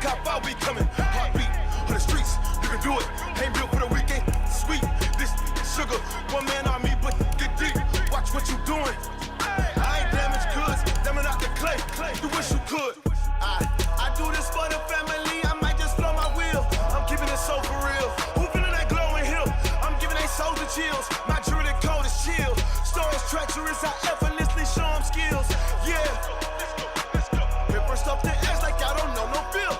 cop out, we coming. Heartbeat for the streets, you can do it. Ain't built for the weekend. Sweet, this sugar, one man on me, but get deep. Watch what you doing. I ain't damaged goods, damn out the clay. You wish you could. I do this for the family. I might just blow my wheel. I'm keeping it so for real. Who feeling that glowing hill? I'm giving they souls the chills. My jewelry code is chill. Stories treacherous, I effortlessly show them skills. Yeah. Hit first off the edge like I don't know no feel.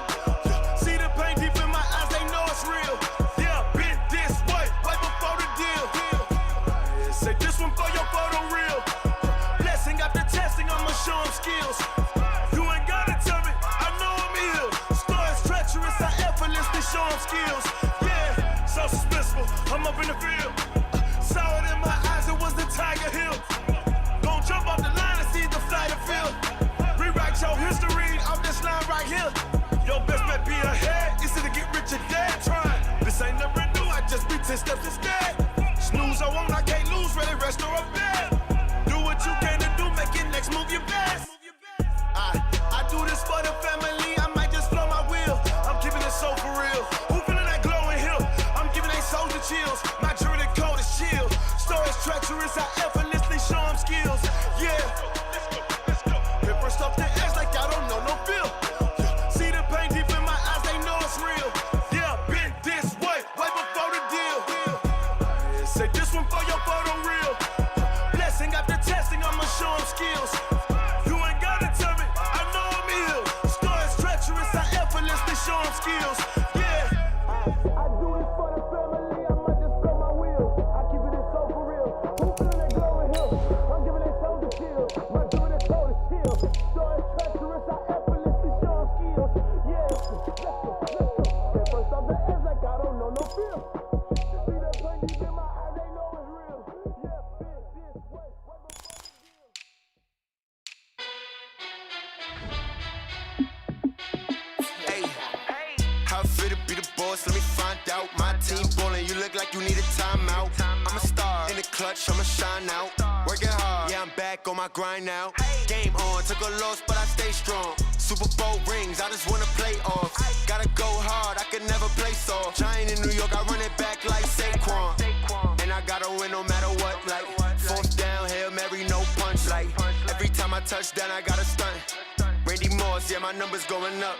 See the pain deep in my eyes, they know it's real. Yeah, been this way, way before the deal. Say this one for your photo reel. Blessing after testing, I'ma show them skills. You ain't gotta tell me, I know I'm ill. Stories treacherous, I effortlessly show them skills. Yeah, so suspenseful, I'm up in the field. Saw it in my eyes, it was the Tiger Hill. Gon' jump off the line and see the flight of field. Rewrite your history off this line right here. Your best bet be ahead, easy to get rich or dead. Trying, this ain't never new, I just be 10 steps instead. Snooze I won't, I can't lose, ready, rest or a bed. Do what you can to do, make your next move your best. I do this for the family, I might just blow my wheel. I'm keeping it so for real. Who feeling that glowing hill? I'm giving they souls the chills. My jewelry code is chill. Stories treacherous, I effortlessly show them skills. Yeah. Hit first off the edge like I don't know no feel. See the pain deep in my eyes, they know it's real. Yeah, been this way, way before the deal. Say this one for your photo reel. Blessing after testing, I'ma show them skills. You ain't gotta tell me, I know I'm ill. Stories treacherous, I effortlessly show them skills. Yeah. I do this for the family, I might just blow my wheel. I keep it so for real. Who feeling that glowing hill? I'm giving they souls the chill. My jewelry code is chill. Stories treacherous, I effortlessly show them skills. Yeah, let's go. At first off the edge like I don't know no feel. See that pain deep in my eyes, they know it's real. Yeah, been this way, way before the deal. Hey, how fit to be the boss? Let me find out. My team ballin', you look like you need a timeout. I'm a star in the clutch, I'ma shine out. Working hard, yeah, I'm back on my grind now. Game on, took a loss, but I stay strong. Super Bowl rings, I just wanna play off. Gotta go hard, I can never play soft. Giant in New York, I run it back like Saquon. And I gotta win no matter what, like fourth down, Hail Mary, no punch. Like every time I touch down, I gotta stunt. Randy Moss, yeah, my numbers going up.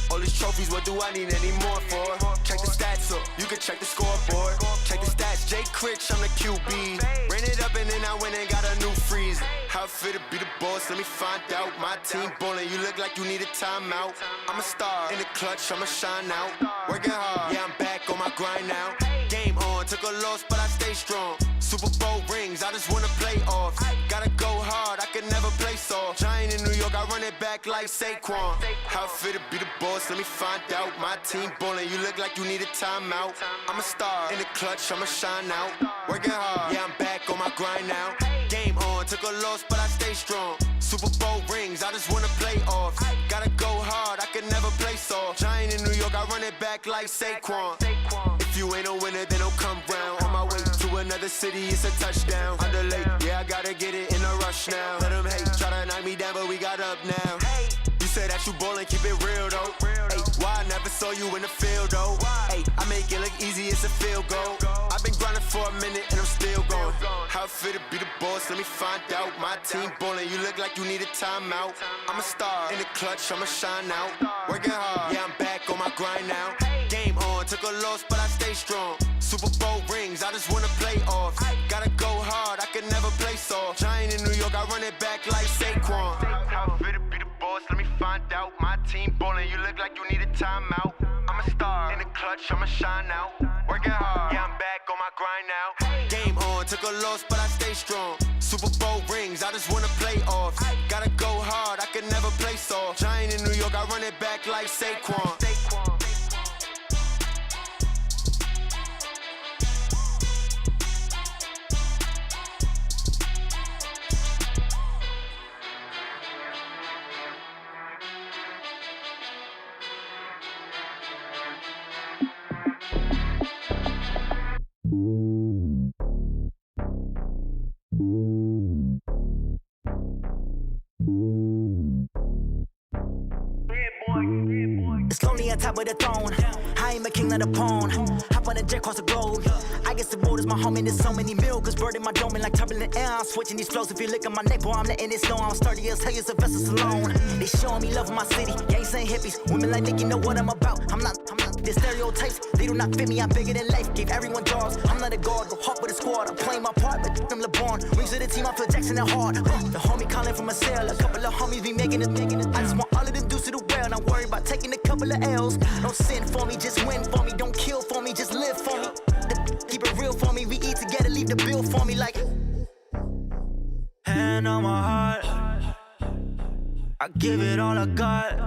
All these trophies, what do I need any more for? Check the stats up, you can check the scoreboard. Check the stats, Jay Critch, I'm the QB. Ran it up and then I went and got a new freeze. How fit to be the boss, let me find out. My team ballin', you look like you need a timeout. I'm a star in the clutch, I'ma shine out. Working hard, yeah, I'm back on my grind now. Game on, took a loss, but I stay strong. Super Bowl rings, I just wanna play off. Gotta go hard, I can never play soft. Giant in New York, I run it back like Saquon. How fit to be the boss, let me find out. My team ballin', you look like you need a timeout. I'm a star in the clutch, I'ma shine out. Working hard, yeah, I'm back on my grind now. Game on, took a loss, but I stay strong. Super Bowl rings, I just wanna play off. Gotta go hard, I can never play soft. Giant in New York, I run it back like Saquon. If you ain't a winner, then don't come round. On my way to another city, it's a touchdown. Underlay, yeah, I gotta get it in a rush now. Let them hate, try to knock me down, but we got up now. You say that you ballin', keep it real though. Ay, why I never saw you in the field though? Ay, I make it look easy, it's a field goal. I've been grinding for a minute and I'm still going. How fit to be the boss, let me find out. My team ballin', you look like you need a timeout. I'm a star in the clutch, I'ma shine out. Working hard, yeah, I'm back on my grind now. Game on, took a loss, but I stay strong. Super Bowl rings, I just wanna play off. Gotta go hard, I can never play soft. Giant in New York, I run it back like Saquon. How fit to be the boss, let me find out. My team ballin', you look like you need a timeout. I'm a star in the clutch, I'ma shine out. Working hard, yeah, I'm back on my grind now. Game on, took a loss, but I stay strong. Super Bowl rings, I just wanna play off. Gotta go hard, I can never play soft. Giant in New York, I run it back like Saquon. Red boy. It's lonely on top of the throne. I am a king of the pawn. Hop on a jet across the globe. I guess the road is my home and there's so many miracles burning my dome like turbulent air. I'm switching these flows. If you look at my neck, boy, I'm letting it snow. I'm sturdy as hell, it's a vessel alone. They showing me love in my city. Gangs ain't hippies. Women like Nick, you know what I'm about. I'm not the stereotypes. They do not fit me. I'm bigger than life. Gave everyone jobs. I'm not a guard. Go hard with a squad. I'm playing my part, but I'm LeBron. Rings to the team. I feel Jackson and hard. The homie calling from a cell. A couple of homies be making it. I just want all of them dudes to the well. Not worry about taking a couple of L's. Don't sin for me, just win for me. Don't kill for me, just live for me. Keep it real for me. We eat together, leave the bill for me like. Hand on my heart, I give it all I got.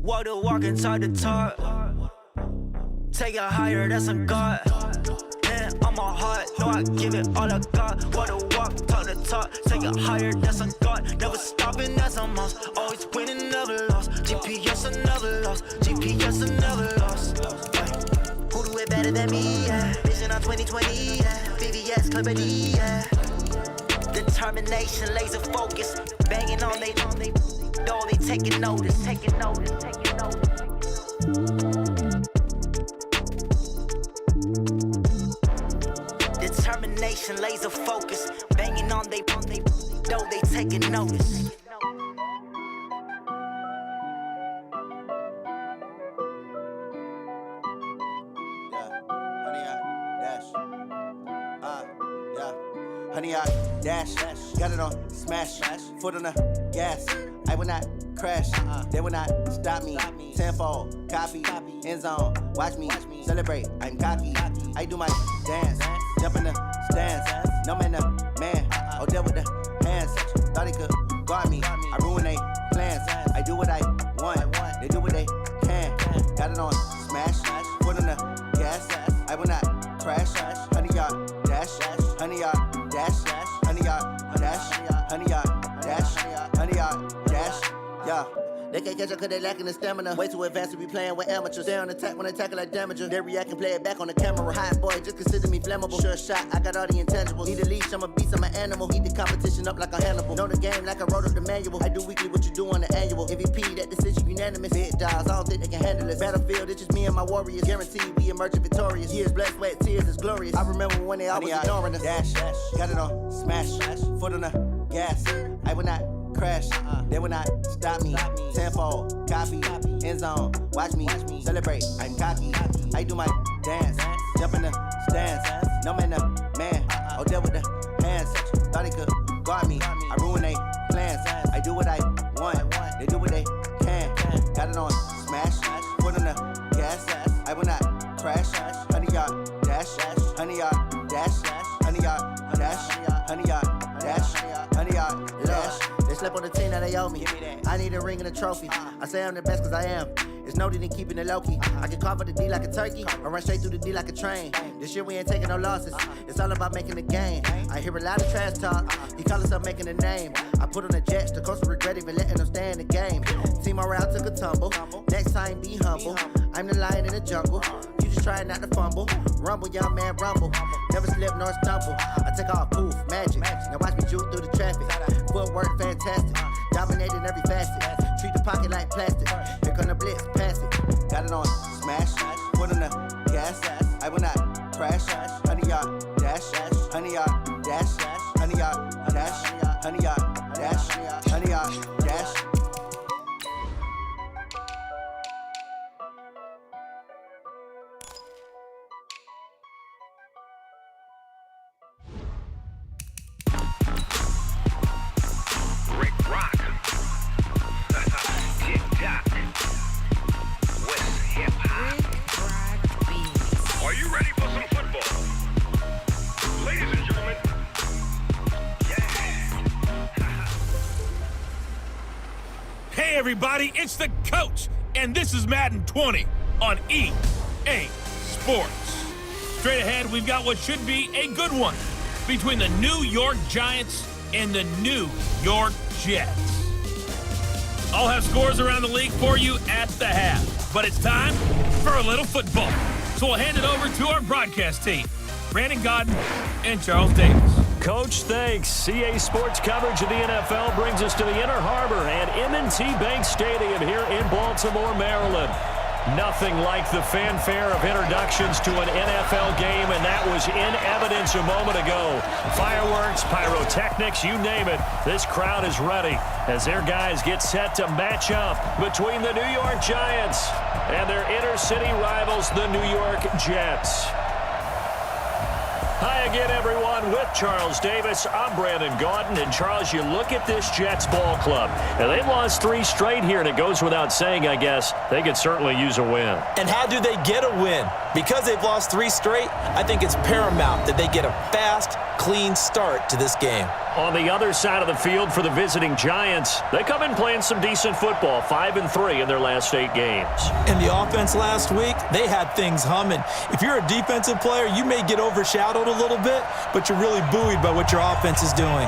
Walk the walk and talk the talk. Take it higher, that's on God. Hand on my heart, no, I give it all I got. Walk the walk, talk the talk. Take it higher, that's on God. Never stopping, that's a must. Always winning, never lost. GPS, I never lost. GPS, I never lost. Who do it better than me? Yeah. Vision on 2020. Yeah. VVS, Clarity. Yeah. Determination, laser focus. Banging on they door, they taking notice. Taking notice. Determination, laser focus. Banging on they door, they taking notice. Honey, I dash, got it on smash, foot on the gas. I will not crash, they will not stop me. Tenfold, copy, end zone, watch me celebrate. I'm cocky, I do my dance, jump in the stands. No man, the man, deal with the hands. Thought he could guard me, I ruin they plans. I do what I want, they do what they can. Got it on smash, foot on the gas. I will not crash, honey, y'all dash, honey, y'all dash, honey, y'all dash, honey, y'all dash, honey, y'all dash, yeah. They can't catch up cause they lacking the stamina. Way too advanced to be playing with amateurs. Stay on attack when they tackle like damager. They react and play it back on the camera. Hot boy, just consider me flammable. Sure shot, I got all the intangibles. Need a leash, I'm a beast, I'm an animal. Heat the competition up like a Hannibal. Know the game like I wrote up the manual. I do weekly what you do on the annual. MVP, that decision unanimous. Big dogs, I don't think they can handle it. Battlefield, it's just me and my warriors. Guaranteed we emerging victorious. Years, blood, sweat, tears, it's glorious. I remember when they always ignoring us. Dash, got it on smash, foot on the gas. I will not crash, they will not stop me. Tenfold, copy, end zone, watch me celebrate. I'm cocky, I do my dance, jump in the stands. No man, the man, deal with the hands. Thought he could guard me, I ruin they plans. I do what I want, they do what they can. Got it on smash, foot on the gas. I will not crash, honey, y'all dash, honey, y'all dash, honey, y'all dash, honey, y'all dash, honey, y'all dash. They slept on the team that they owe me. I need a ring and a trophy. I say I'm the best cause I am. It's no need in keeping it low-key. I can carve up the D like a turkey or run straight through the D like a train. This year we ain't taking no losses. It's all about making the game. I hear a lot of trash talk. He call himself making a name. I put on the jets. The coach will regret even letting them stay in the game. Team morale took a tumble. Next time be humble. I'm the lion in the jungle. You just trying not to fumble. Rumble, young man, rumble. Never slip nor stumble. I take off, poof, magic. Now watch me juke through the traffic. Footwork fantastic. Dominating every facet. Treat the pocket like plastic. Here come the blitz, pass it. Got it on smash, foot on the gas. I will not crash. Honey, y'all dash, honey, y'all dash, honey, y'all dash, honey, y'all dash, honey, y'all dash. Everybody, it's the coach, and this is Madden 20 on EA Sports. Straight ahead, we've got what should be a good one between the New York Giants and the New York Jets. I'll have scores around the league for you at the half, but it's time for a little football. So we'll hand it over to our broadcast team, Brandon Godden and Charles Davis. Coach, thanks. CA Sports coverage of the NFL brings us to the Inner Harbor and M&T Bank Stadium here in Baltimore, Maryland. Nothing like the fanfare of introductions to an NFL game, and that was in evidence a moment ago. Fireworks, pyrotechnics, you name it. This crowd is ready as their guys get set to match up between the New York Giants and their inner-city rivals, the New York Jets. Hi again, everyone. With Charles Davis, I'm Brandon Gaudin. And, Charles, you look at this Jets ball club. Now, they've lost 3 straight here, and it goes without saying, I guess, they could certainly use a win. And how do they get a win? Because they've lost 3 straight, I think it's paramount that they get a fast, clean start to this game. On the other side of the field for the visiting Giants, they come in playing some decent football, 5-3 in their last 8 games. In the offense last week, they had things humming. If you're a defensive player, you may get overshadowed a little bit, but you're really buoyed by what your offense is doing.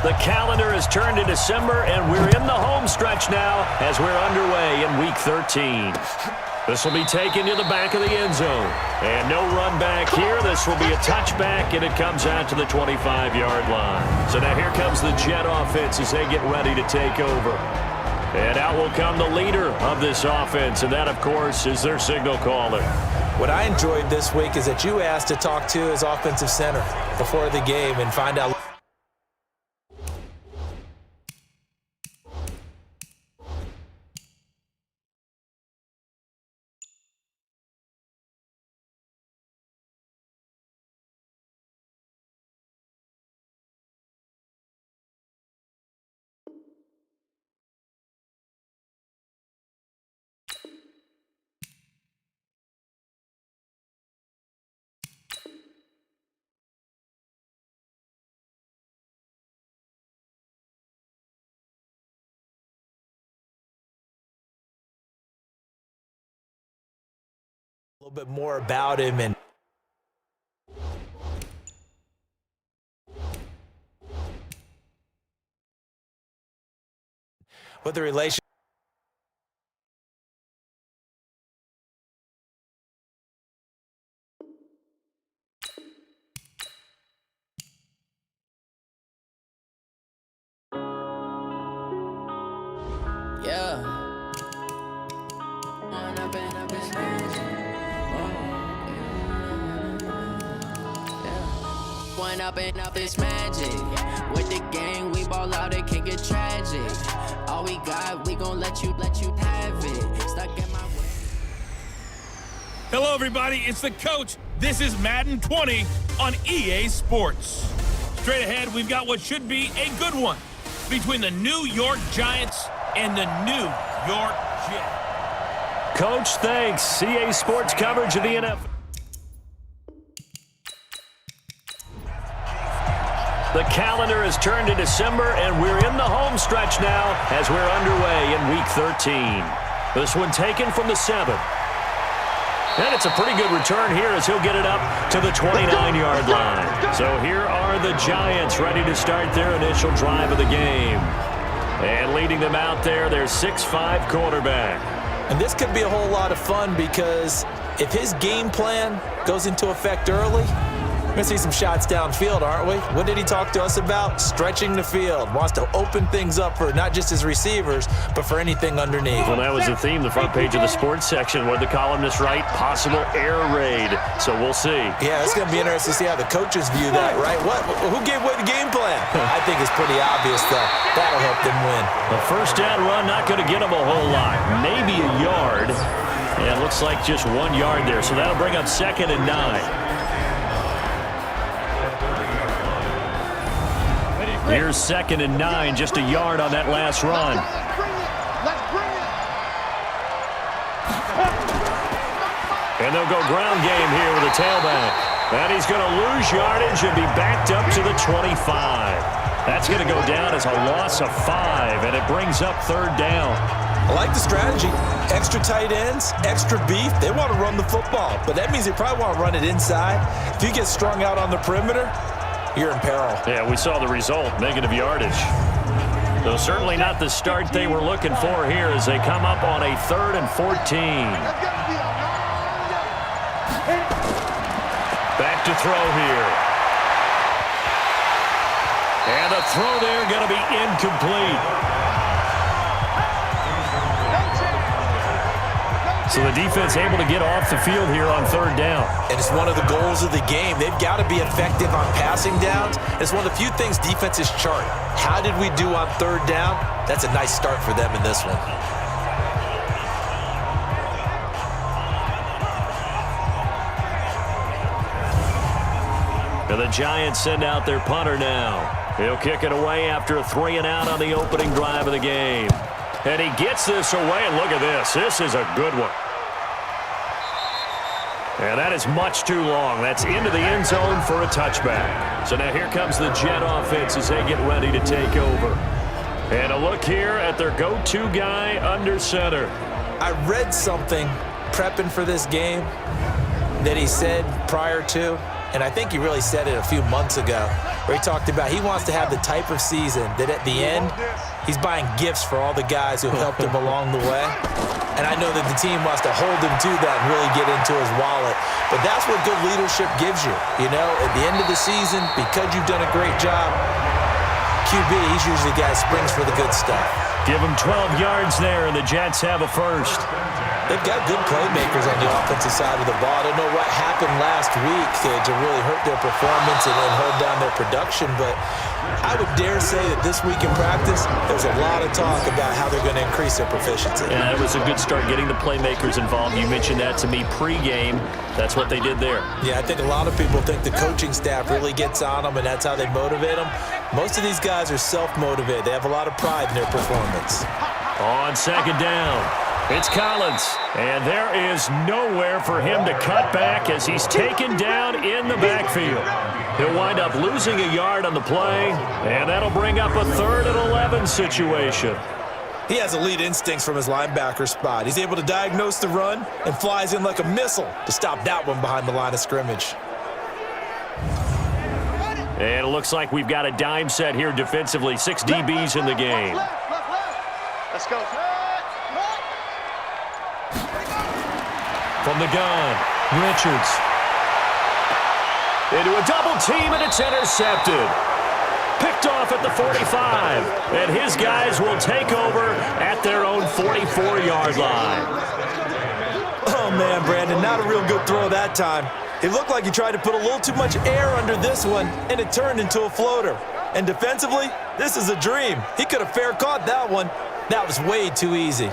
The calendar has turned to December, and we're in the home stretch now as we're underway in Week 13. This will be taken to the back of the end zone. And no run back here. This will be a touchback, and it comes out to the 25-yard line. So now here comes the Jet offense as they get ready to take over. And out will come the leader of this offense, and that, of course, is their signal caller. What I enjoyed this week is that you asked to talk to his offensive center before the game and find out. A little bit more about him and what the relation. Yeah. Up this magic. With the gang, we ball out, it can get tragic. All we got, we gon' let you have it. Stuck in my way. Hello, everybody. It's the coach. This is Madden 20 on EA Sports. Straight ahead, we've got what should be a good one between the New York Giants and the New York Jets. Coach, thanks. CA Sports coverage of the NFL. The calendar has turned to December, and we're in the home stretch now as we're underway in Week 13. This one taken from the 7. And it's a pretty good return here as he'll get it up to the 29-yard line. So here are the Giants ready to start their initial drive of the game. And leading them out there, their 6'5" quarterback. And this could be a whole lot of fun because if his game plan goes into effect early, we're going to see some shots downfield, aren't we? What did he talk to us about? Stretching the field. Wants to open things up for not just his receivers, but for anything underneath. Well, that was the theme, the front page of the sports section. What did the columnist write? Possible air raid. So we'll see. Yeah, it's going to be interesting to see how the coaches view that, right? Who gave away the game plan? I think it's pretty obvious, though. That'll help them win. The first down run not going to get them a whole lot. Maybe a yard. And it looks like just 1 yard there. So that'll bring up 2nd and 9. Here's 2nd and 9, just a yard on that last run. And And they'll go ground game here with a tailback. And he's going to lose yardage and be backed up to the 25. That's going to go down as a loss of 5, and it brings up third down. I like the strategy. Extra tight ends, extra beef. They want to run the football, but that means they probably want to run it inside. If you get strung out on the perimeter, you're in peril. Yeah, we saw the result, negative yardage. So certainly not the start they were looking for here as they come up on a 3rd and 14. Back to throw here. And the throw there going to be incomplete. So the defense able to get off the field here on 3rd down. And it's one of the goals of the game. They've got to be effective on passing downs. It's one of the few things defenses chart. How did we do on 3rd down? That's a nice start for them in this one. And the Giants send out their punter now. He'll kick it away after a 3-and-out on the opening drive of the game. And he gets this away, and look at this. This is a good one. And that is much too long. That's into the end zone for a touchback. So now here comes the Jet offense as they get ready to take over. And a look here at their go-to guy under center. I read something prepping for this game that he said prior to, and I think he really said it a few months ago, where he talked about he wants to have the type of season that at the end, he's buying gifts for all the guys who have helped him along the way. And I know that the team wants to hold him to that and really get into his wallet. But that's what good leadership gives you. You know, at the end of the season, because you've done a great job, QB, he's usually the guy that springs for the good stuff. Give him 12 yards there, and the Jets have a first. They've got good playmakers on the offensive side of the ball. I don't know what happened last week to really hurt their performance and hold down their production, but I would dare say that this week in practice, there's a lot of talk about how they're going to increase their proficiency. Yeah, that was a good start getting the playmakers involved. You mentioned that to me pregame. That's what they did there. Yeah, I think a lot of people think the coaching staff really gets on them, and that's how they motivate them. Most of these guys are self-motivated. They have a lot of pride in their performance. On 2nd down, it's Collins, and there is nowhere for him to cut back as he's taken down in the backfield. He'll wind up losing a yard on the play, and that'll bring up a 3rd and 11 situation. He has elite instincts from his linebacker spot. He's able to diagnose the run and flies in like a missile to stop that one behind the line of scrimmage. And it looks like we've got a dime set here defensively. 6 DBs in the game. Let's go. From the gun, Richards. Into a double team, and it's intercepted. Picked off at the 45. And his guys will take over at their own 44-yard line. Oh, man, Brandon, not a real good throw that time. It looked like he tried to put a little too much air under this one, and it turned into a floater. And defensively, this is a dream. He could have fair caught that one. That was way too easy.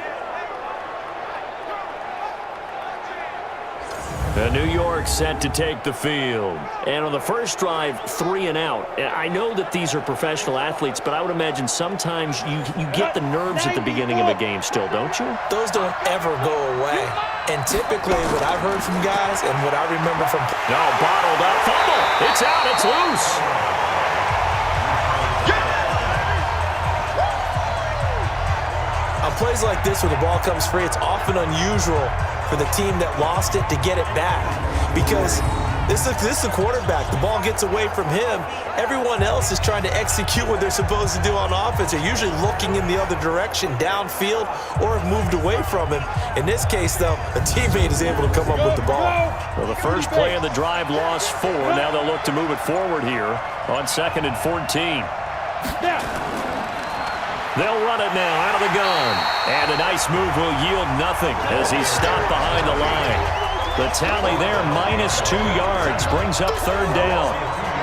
New York set to take the field. And on the first drive, 3-and-out. I know that these are professional athletes, but I would imagine sometimes you get the nerves at the beginning of a game still, don't you? Those don't ever go away. And typically what I've heard from guys and what I remember from... No, bottled up. Fumble. It's out. It's loose. On plays like this where the ball comes free, it's often unusual for the team that lost it to get it back. Because this is the quarterback. The ball gets away from him. Everyone else is trying to execute what they're supposed to do on offense. They're usually looking in the other direction, downfield, or have moved away from him. In this case, though, a teammate is able to come up with the ball. Well, the first play of the drive lost 4. Now they'll look to move it forward here on 2nd and 14. They'll run it now out of the gun. And a nice move will yield nothing as he's stopped behind the line. The tally there, -2 yards, brings up 3rd down.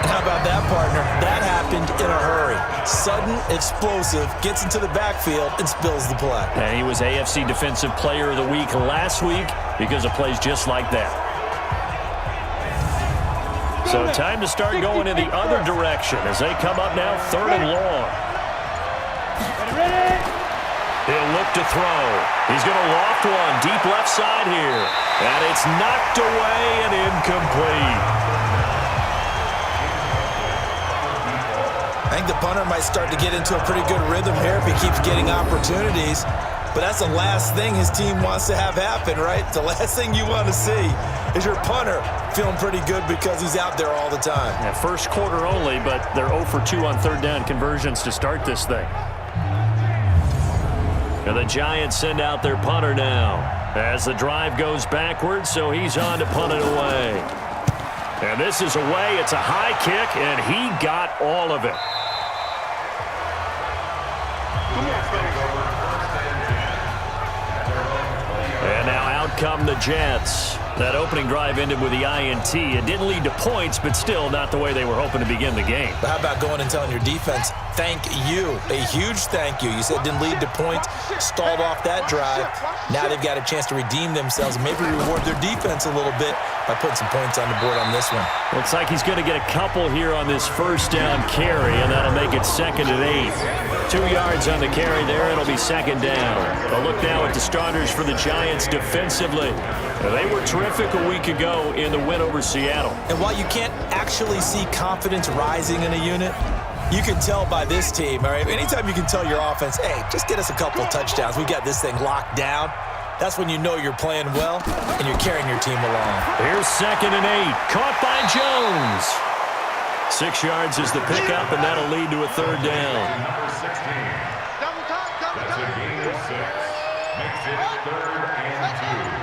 How about that, partner? That happened in a hurry. Sudden, explosive, gets into the backfield, and spills the play. And he was AFC Defensive Player of the Week last week because of plays just like that. So time to start going in the other direction as they come up now 3rd and long. He'll look to throw. He's going to loft one deep left side here. And it's knocked away and incomplete. I think the punter might start to get into a pretty good rhythm here if he keeps getting opportunities. But that's the last thing his team wants to have happen, right? The last thing you want to see is your punter feeling pretty good because he's out there all the time. Yeah, first quarter only, but they're 0 for 2 on third down conversions to start this thing. And the Giants send out their punter now as the drive goes backwards, so he's on to punt it away. And this is away. It's a high kick, and he got all of it. And now out come the Jets. That opening drive ended with the INT. It didn't lead to points, but still not the way they were hoping to begin the game. But how about going and telling your defense, thank you, a huge thank you. You said it didn't lead to points, stalled off that drive. Now they've got a chance to redeem themselves and maybe reward their defense a little bit by putting some points on the board on this one. Looks like he's going to get a couple here on this first down carry, and that'll make it 2nd and 8. 2 yards on the carry there. It'll be 2nd down. A look now at the starters for the Giants defensively. They were terrific a week ago in the win over Seattle. And while you can't actually see confidence rising in a unit, you can tell by this team, all right? Anytime you can tell your offense, hey, just get us a couple of touchdowns. We got this thing locked down. That's when you know you're playing well and you're carrying your team along. Here's 2nd and 8. Caught by Jones. 6 yards is the pickup, and that'll lead to a 3rd down. Number 16. That's a gain of 6. Makes it 3rd and 2.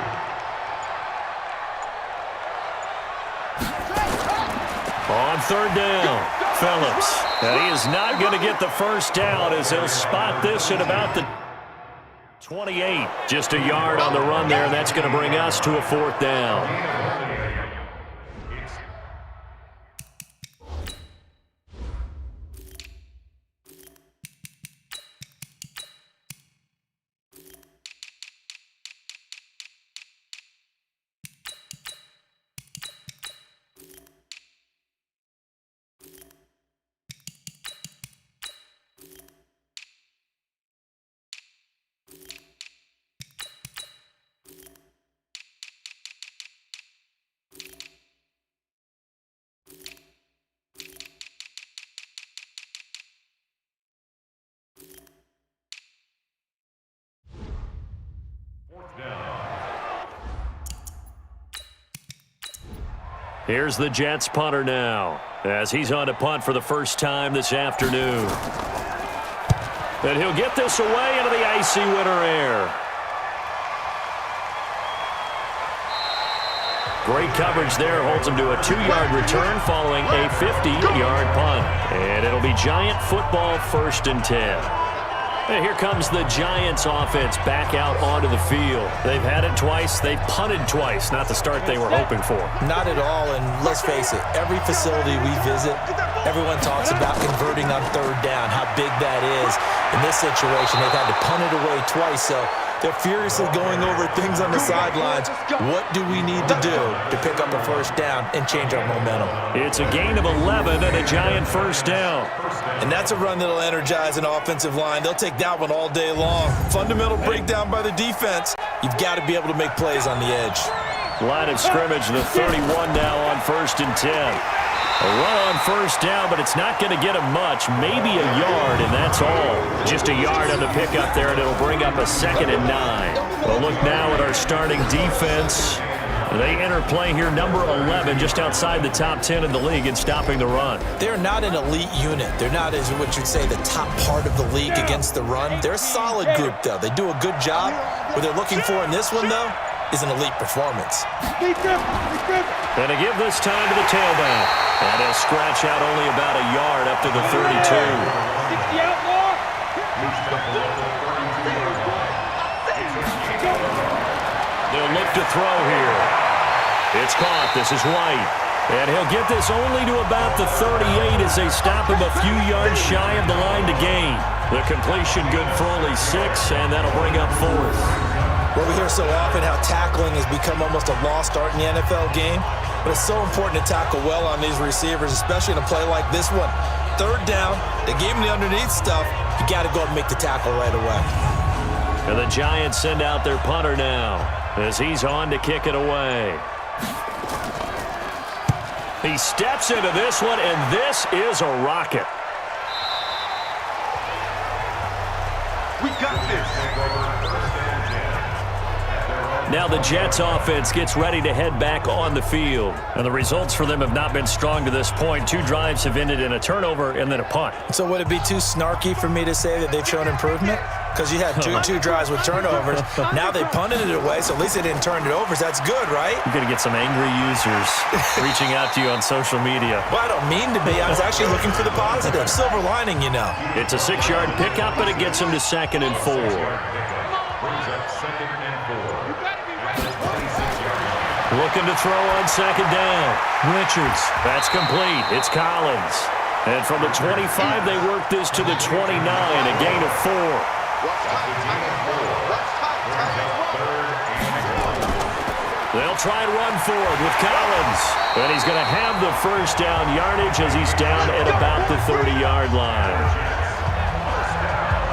On 3rd down, Phillips. And he is not going to get the first down as he'll spot this at about the 28. Just a yard on the run there, and that's going to bring us to a 4th down. Here's the Jets punter now as he's on to punt for the first time this afternoon. And he'll get this away into the icy winter air. Great coverage there. Holds him to a 2-yard return following a 50-yard punt. And it'll be Giant football 1st and 10. And here comes the Giants offense back out onto the field. They've had it twice. They've punted twice. Not the start they were hoping for. Not at all, and let's face it, every facility we visit, everyone talks about converting on 3rd down, how big that is. In this situation, they've had to punt it away twice, so they're furiously going over things on the sidelines. What do we need to do to pick up a 1st down and change our momentum? It's a gain of 11 and a Giant 1st down. And that's a run that'll energize an offensive line. They'll take that one all day long. Fundamental breakdown by the defense. You've got to be able to make plays on the edge. Line of scrimmage, the 31 now on 1st and 10. A run on 1st down, but it's not going to get him much. Maybe a yard, and that's all. Just a yard on the pickup there, and it'll bring up a 2nd and 9. We'll look now at our starting defense. They enter play here, number 11, just outside the top 10 in the league in stopping the run. They're not an elite unit. They're not, as what you'd say, the top part of the league against the run. They're a solid group, though. They do a good job. What they're looking for in this one, though, is an elite performance. And to give this time to the tailback. And he'll scratch out only about a yard up to the 32. They'll look to throw here. It's caught. This is White. And he'll get this only to about the 38 as they stop him a few yards shy of the line to gain. The completion good for only 6, and that'll bring up 4th. Well, we hear so often how tackling has become almost a lost art in the NFL game, but it's so important to tackle well on these receivers, especially in a play like this one. 3rd down, they gave him the underneath stuff. You got to go and make the tackle right away. And the Giants send out their punter now as he's on to kick it away. He steps into this one, and this is a rocket. We got this. Now the Jets offense gets ready to head back on the field. And the results for them have not been strong to this point. 2 drives have ended in a turnover and then a punt. So would it be too snarky for me to say that they've shown improvement? Because you had two drives with turnovers. Now they punted it away, so at least they didn't turn it over. So that's good, right? You're going to get some angry users reaching out to you on social media. Well, I don't mean to be. I was actually looking for the positive. Silver lining, you know. It's a 6-yard pickup, but it gets him to 2nd and 4. Brings up 2nd and 4. Looking to throw on 2nd down. Richards. That's complete. It's Collins. And from the 25, they work this to the 29, a gain of 4. They'll try and run forward with Collins. And he's going to have the first down yardage as he's down at about the 30-yard line.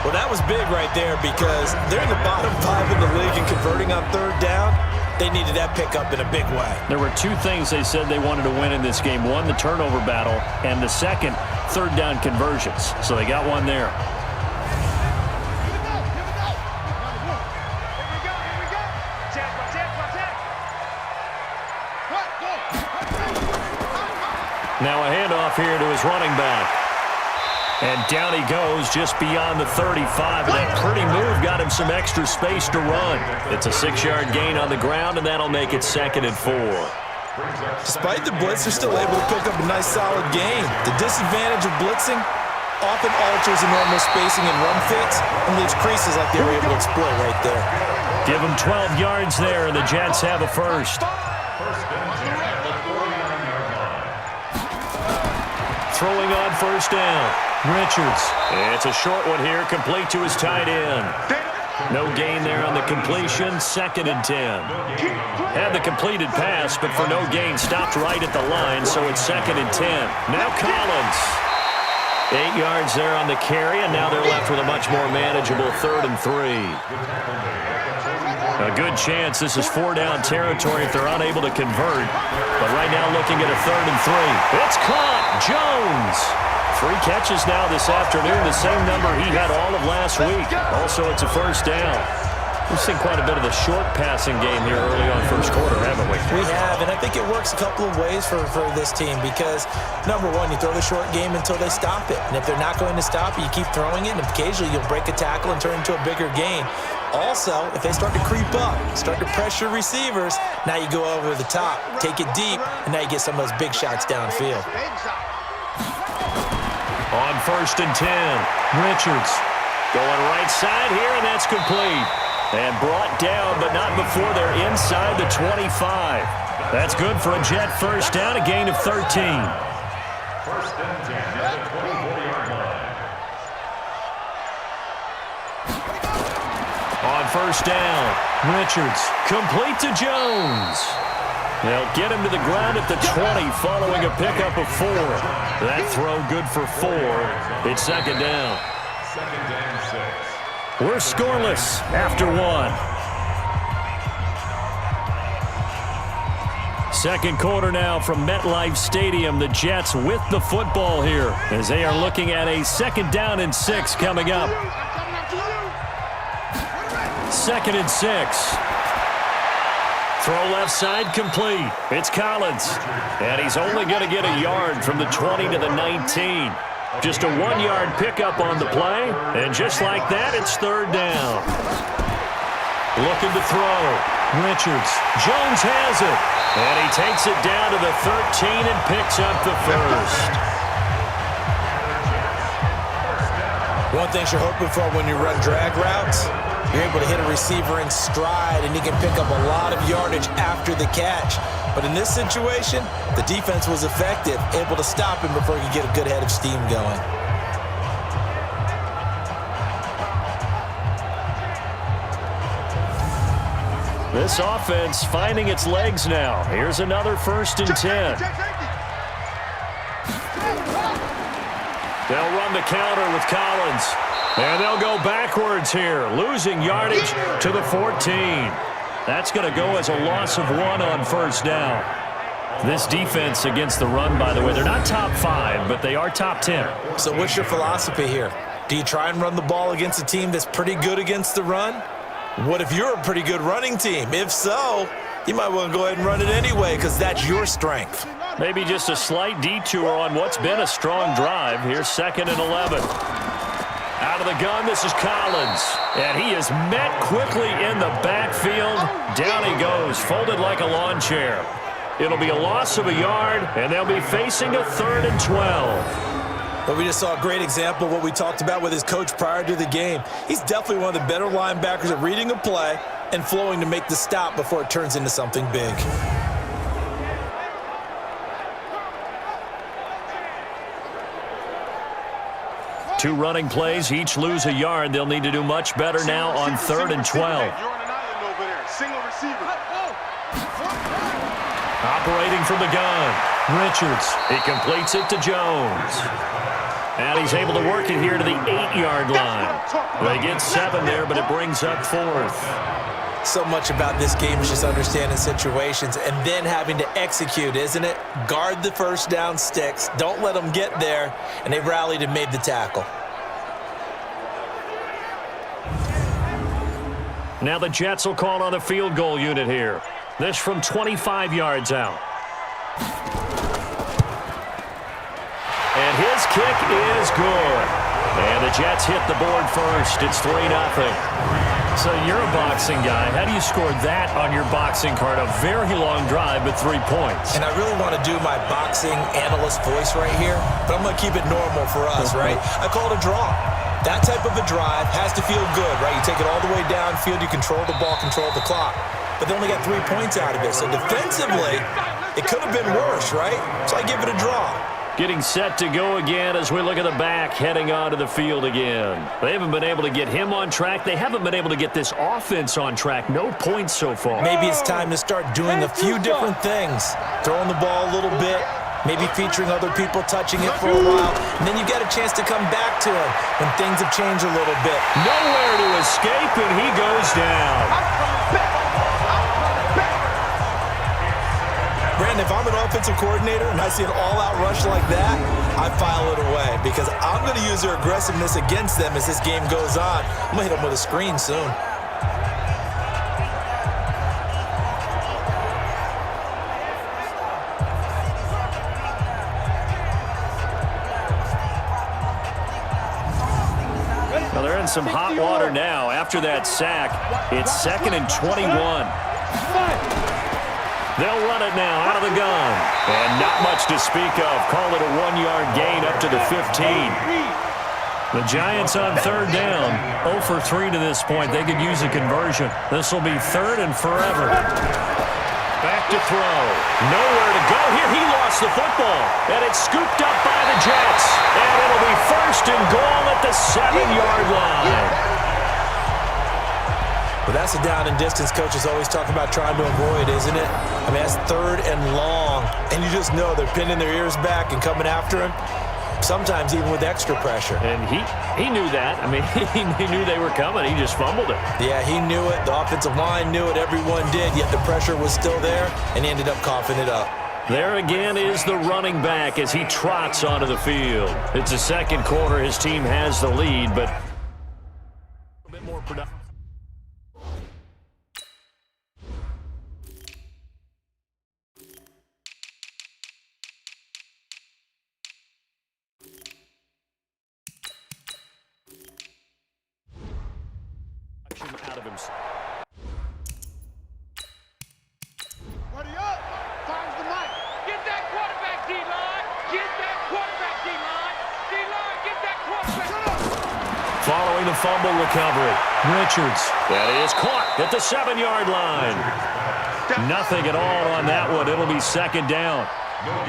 Well, that was big right there because they're in the bottom 5 in the league and converting on 3rd down. They needed that pickup in a big way. There were 2 things they said they wanted to win in this game. One, the turnover battle, and the second, 3rd down conversions. So they got one there. Now a handoff here to his running back. And down he goes just beyond the 35. And that pretty move got him some extra space to run. It's a 6-yard gain on the ground, and that'll make it 2nd and 4. Despite the blitz, they're still able to pick up a nice solid gain. The disadvantage of blitzing often alters the normal spacing and run fits and leaves creases like they were able to exploit right there. Give them 12 yards there, and the Jets have a first. Throwing on 1st down. Richards. It's a short one here, complete to his tight end. No gain there on the completion, 2nd and 10. Had the completed pass, but for no gain, stopped right at the line, so it's 2nd and 10. Now Collins. 8 yards there on the carry, and now they're left with a much more manageable 3rd and 3. A good chance this is 4-down territory if they're unable to convert. But right now looking at a 3rd and 3. It's caught. Jones. 3 catches now this afternoon, the same number he had all of last week. Also, it's a 1st down. We've seen quite a bit of the short passing game here early on 1st quarter, haven't we? We have, and I think it works a couple of ways for this team because, number one, you throw the short game until they stop it. And if they're not going to stop it, you keep throwing it, and occasionally you'll break a tackle and turn into a bigger gain. Also, if they start to creep up, start to pressure receivers, now you go over the top, take it deep, and now you get some of those big shots downfield. On 1st and 10, Richards going right side here, and that's complete. And brought down, but not before they're inside the 25. That's good for a Jet 1st down, a gain of 13. 1st and 10 at the 24-yard line. On 1st down, Richards complete to Jones. They'll get him to the ground at the 20 following a pickup of 4. That throw good for 4. It's 2nd down. 2nd and 6. We're scoreless after 1. 2nd quarter now from MetLife Stadium. The Jets with the football here as they are looking at a 2nd down and 6 coming up. 2nd and 6. Throw left side complete. It's Collins. And he's only going to get a yard from the 20 to the 19. Just a 1-yard pickup on the play. And just like that, it's 3rd down. Looking to throw. Richards. Jones has it. And he takes it down to the 13 and picks up the first. One thing you're hoping for when you run drag routes, you're able to hit a receiver in stride, and he can pick up a lot of yardage after the catch. But in this situation, the defense was effective, able to stop him before he could get a good head of steam going. This offense finding its legs now. Here's another 1st and 10. They'll run the counter with Collins. And they'll go backwards here, losing yardage to the 14. That's going to go as a loss of 1 on first down. This defense against the run, by the way, they're not top 5, but they are top 10. So what's your philosophy here? Do you try and run the ball against a team that's pretty good against the run? What if you're a pretty good running team? If so, you might want to go ahead and run it anyway because that's your strength. Maybe just a slight detour on what's been a strong drive. Here's 2nd and 11. Out of the gun, this is Collins. And he is met quickly in the backfield. Down he goes, folded like a lawn chair. It'll be a loss of a yard, and they'll be facing a 3rd and 12. But we just saw a great example of what we talked about with his coach prior to the game. He's definitely one of the better linebackers at reading a play and flowing to make the stop before it turns into something big. Two running plays, each lose a yard. They'll need to do much better now on 3rd and 12. You're on an island over there. Single receiver. Operating from the gun, Richards. He completes it to Jones. And he's able to work it here to the 8-yard line. They get 7 there, but it brings up 4th. So much about this game is just understanding situations and then having to execute, isn't it? Guard the first down sticks. Don't let them get there. And they rallied and made the tackle. Now the Jets will call on the field goal unit here. This from 25 yards out. And his kick is good. And the Jets hit the board first. It's 3-0. So you're a boxing guy. How do you score that on your boxing card? A very long drive, but 3 points. And I really want to do my boxing analyst voice right here, but I'm going to keep it normal for us, right? I call it a draw. That type of a drive has to feel good, right? You take it all the way downfield, you control the ball, control the clock. But they only got 3 points out of it. So defensively, it could have been worse, right? So I give it a draw. Getting set to go again as we look at the back, heading onto the field again. They haven't been able to get him on track. They haven't been able to get this offense on track. No points so far. Maybe it's time to start doing a few different things. Throwing the ball a little bit, maybe featuring other people touching it for a while, and then you get a chance to come back to him when things have changed a little bit. Nowhere to escape, and he goes down. Brandon, if I'm an offensive coordinator and I see an all-out rush like that, I file it away because I'm going to use their aggressiveness against them as this game goes on. I'm going to hit them with a screen soon. Well, they're in some hot water now. After that sack, it's 2nd and 21. They'll run it now out of the gun. And not much to speak of. Call it a 1-yard gain up to the 15. The Giants on 3rd down. 0 for 3 to this point. They could use a conversion. This will be 3rd and forever. Back to throw. Nowhere to go here. He lost the football. And it's scooped up by the Jets. And it'll be 1st and goal at the 7-yard line. But that's a down and distance coaches always talk about trying to avoid, isn't it? I mean, that's 3rd and long. And you just know they're pinning their ears back and coming after him, sometimes even with extra pressure. And he knew that. I mean, he knew they were coming. He just fumbled it. Yeah, he knew it. The offensive line knew it. Everyone did, yet the pressure was still there, and he ended up coughing it up. There again is the running back as he trots onto the field. It's the 2nd quarter. His team has the lead, but a bit more productive. Out of himself. Ready up. Finds the mic. Get that quarterback, D-line. Get that quarterback, D-line. D-line, get that quarterback. Following the fumble recovery, Richards. That is caught at the 7-yard line. Nothing at all on that one. It'll be 2nd down.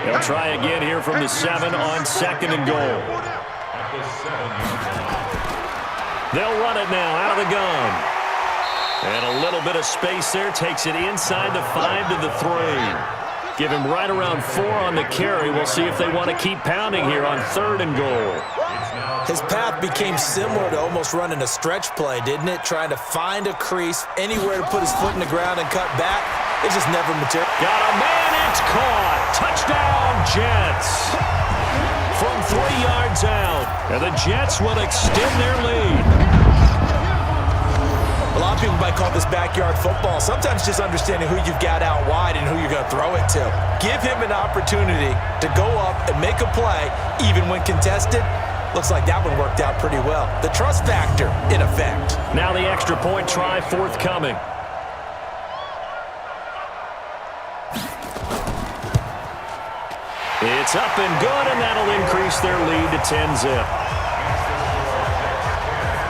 They'll try again here from the 7 on 2nd and goal. They'll run it now out of the gun. And a little bit of space there. Takes it inside the 5 to the 3. Give him right around 4 on the carry. We'll see if they want to keep pounding here on 3rd and goal. His path became similar to almost running a stretch play, didn't it? Trying to find a crease, anywhere to put his foot in the ground and cut back. It just never materialized. Got a man, it's caught. Touchdown, Jets. From 3 yards out, and the Jets will extend their lead. A lot of people might call this backyard football. Sometimes just understanding who you've got out wide and who you're going to throw it to. Give him an opportunity to go up and make a play, even when contested. Looks like that one worked out pretty well. The trust factor, in effect. Now the extra point try forthcoming. It's up and good, and that'll increase their lead to 10-zip.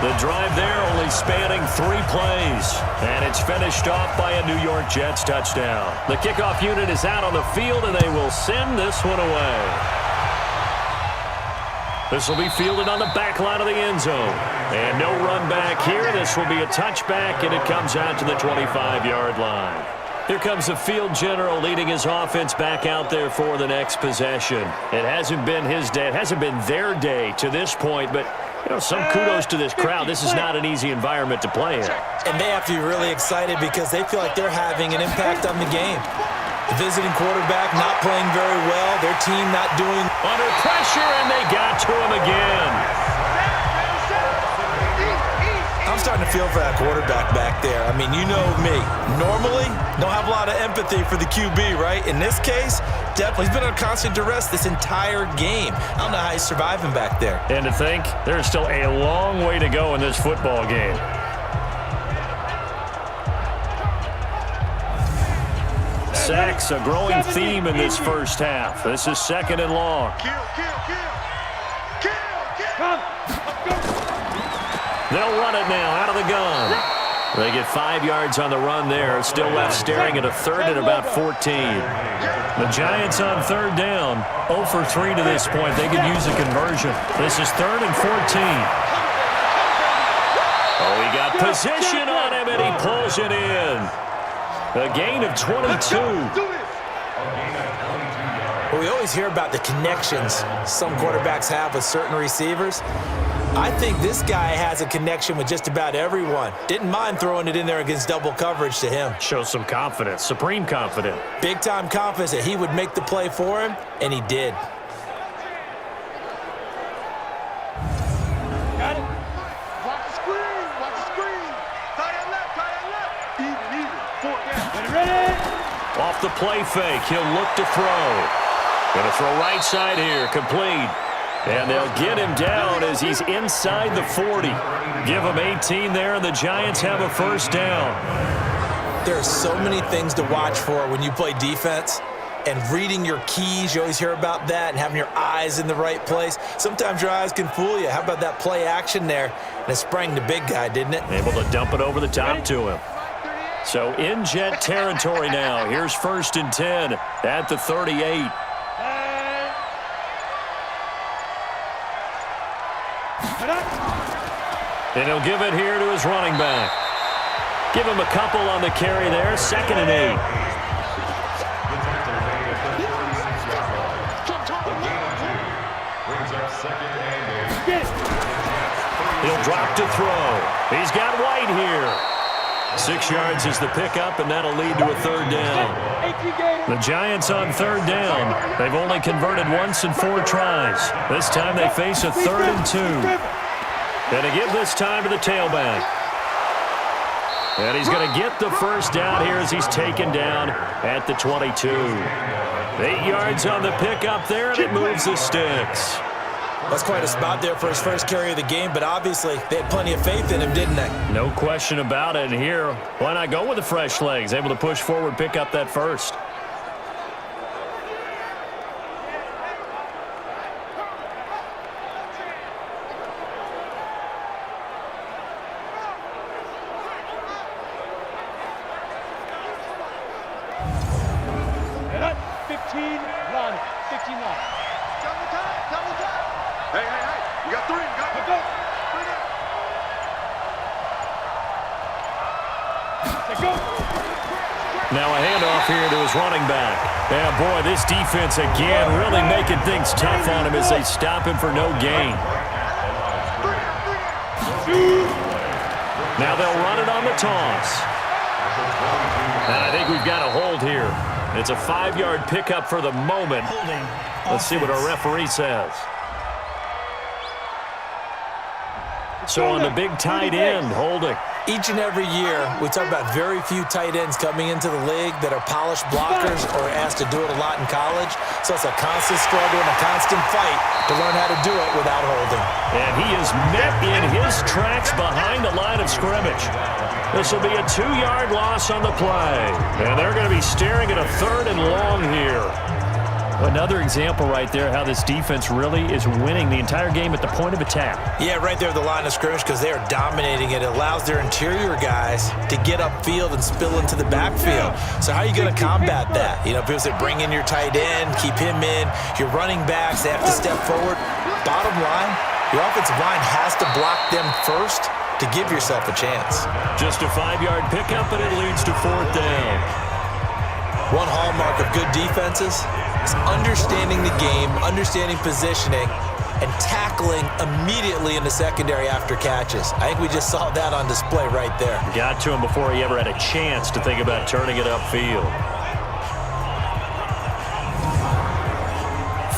The drive there only spanning 3 plays, and it's finished off by a New York Jets touchdown. The kickoff unit is out on the field, and they will send this one away. This will be fielded on the back line of the end zone. And no run back here. This will be a touchback, and it comes out to the 25-yard line. Here comes the field general leading his offense back out there for the next possession. It hasn't been his day. It hasn't been their day to this point, but some kudos to this crowd. This is not an easy environment to play in. And they have to be really excited because they feel like they're having an impact on the game. The visiting quarterback not playing very well. Their team not doing under pressure, and they got to him again. I'm starting to feel for that quarterback back there. I mean, you know me. Normally, don't have a lot of empathy for the QB, right? In this case, definitely. He's been on constant duress this entire game. I don't know how he's surviving back there. And to think, there's still a long way to go in this football game. Sacks, a growing theme in this first half. This is 2nd and long. They'll run it now out of the gun. They get 5 yards on the run there. Still left staring at a 3rd and about 14. The Giants on 3rd down. 0 for 3 to this point. They could use a conversion. This is 3rd and 14. Oh, he got position on him, and he pulls it in. A gain of 22. Well, we always hear about the connections some quarterbacks have with certain receivers. I think this guy has a connection with just about everyone. Didn't mind throwing it in there against double coverage to him. Shows some confidence, supreme confidence. Big-time confidence that he would make the play for him, and he did. Got it. Watch the screen. Watch the screen. Tight end left. Tight end left. Even. 4th down. Ready? Off the play fake, he'll look to throw. Going to throw right side here, complete. And they'll get him down as he's inside the 40. Give him 18 there, and the Giants have a 1st down. There are so many things to watch for when you play defense. And reading your keys, you always hear about that, and having your eyes in the right place. Sometimes your eyes can fool you. How about that play action there? And it sprang the big guy, didn't it? Able to dump it over the top to him. So in Jet territory now. Here's 1st and 10 at the 38. And he'll give it here to his running back. Give him a couple on the carry there. 2nd and 8. He'll drop to throw. He's got White here. 6 yards is the pickup, and that'll lead to a 3rd down. The Giants on 3rd down. They've only converted once in 4 tries. This time they face a 3rd and 2. And to give this time to the tailback. And he's going to get the 1st down here as he's taken down at the 22. 8 yards on the pickup there, and it moves the sticks. That's quite a spot there for his first carry of the game, but obviously they had plenty of faith in him, didn't they? No question about it. And here, why not go with the fresh legs? Able to push forward, pick up that 1st. Now a handoff here to his running back. Yeah, boy, this defense again really making things tough on him as they stop him for no gain. Now they'll run it on the toss. And I think we've got a hold here. It's a 5-yard pickup for the moment. Let's see what our referee says. So on the big tight end, holding. Each and every year, we talk about very few tight ends coming into the league that are polished blockers or asked to do it a lot in college. So it's a constant struggle and a constant fight to learn how to do it without holding. And he is met in his tracks behind the line of scrimmage. This will be a 2-yard loss on the play. And they're going to be staring at a 3rd and long here. Another example right there how this defense really is winning the entire game at the point of attack. Yeah, right there at the line of scrimmage because they are dominating it. It allows their interior guys to get upfield and spill into the backfield. So how are you going to combat that? You know, people say bring in your tight end, keep him in. Your running backs, they have to step forward. Bottom line, your offensive line has to block them first to give yourself a chance. Just a 5-yard pickup, and it leads to 4th down. One hallmark of good defenses is understanding the game, understanding positioning, and tackling immediately in the secondary after catches. I think we just saw that on display right there. Got to him before he ever had a chance to think about turning it upfield.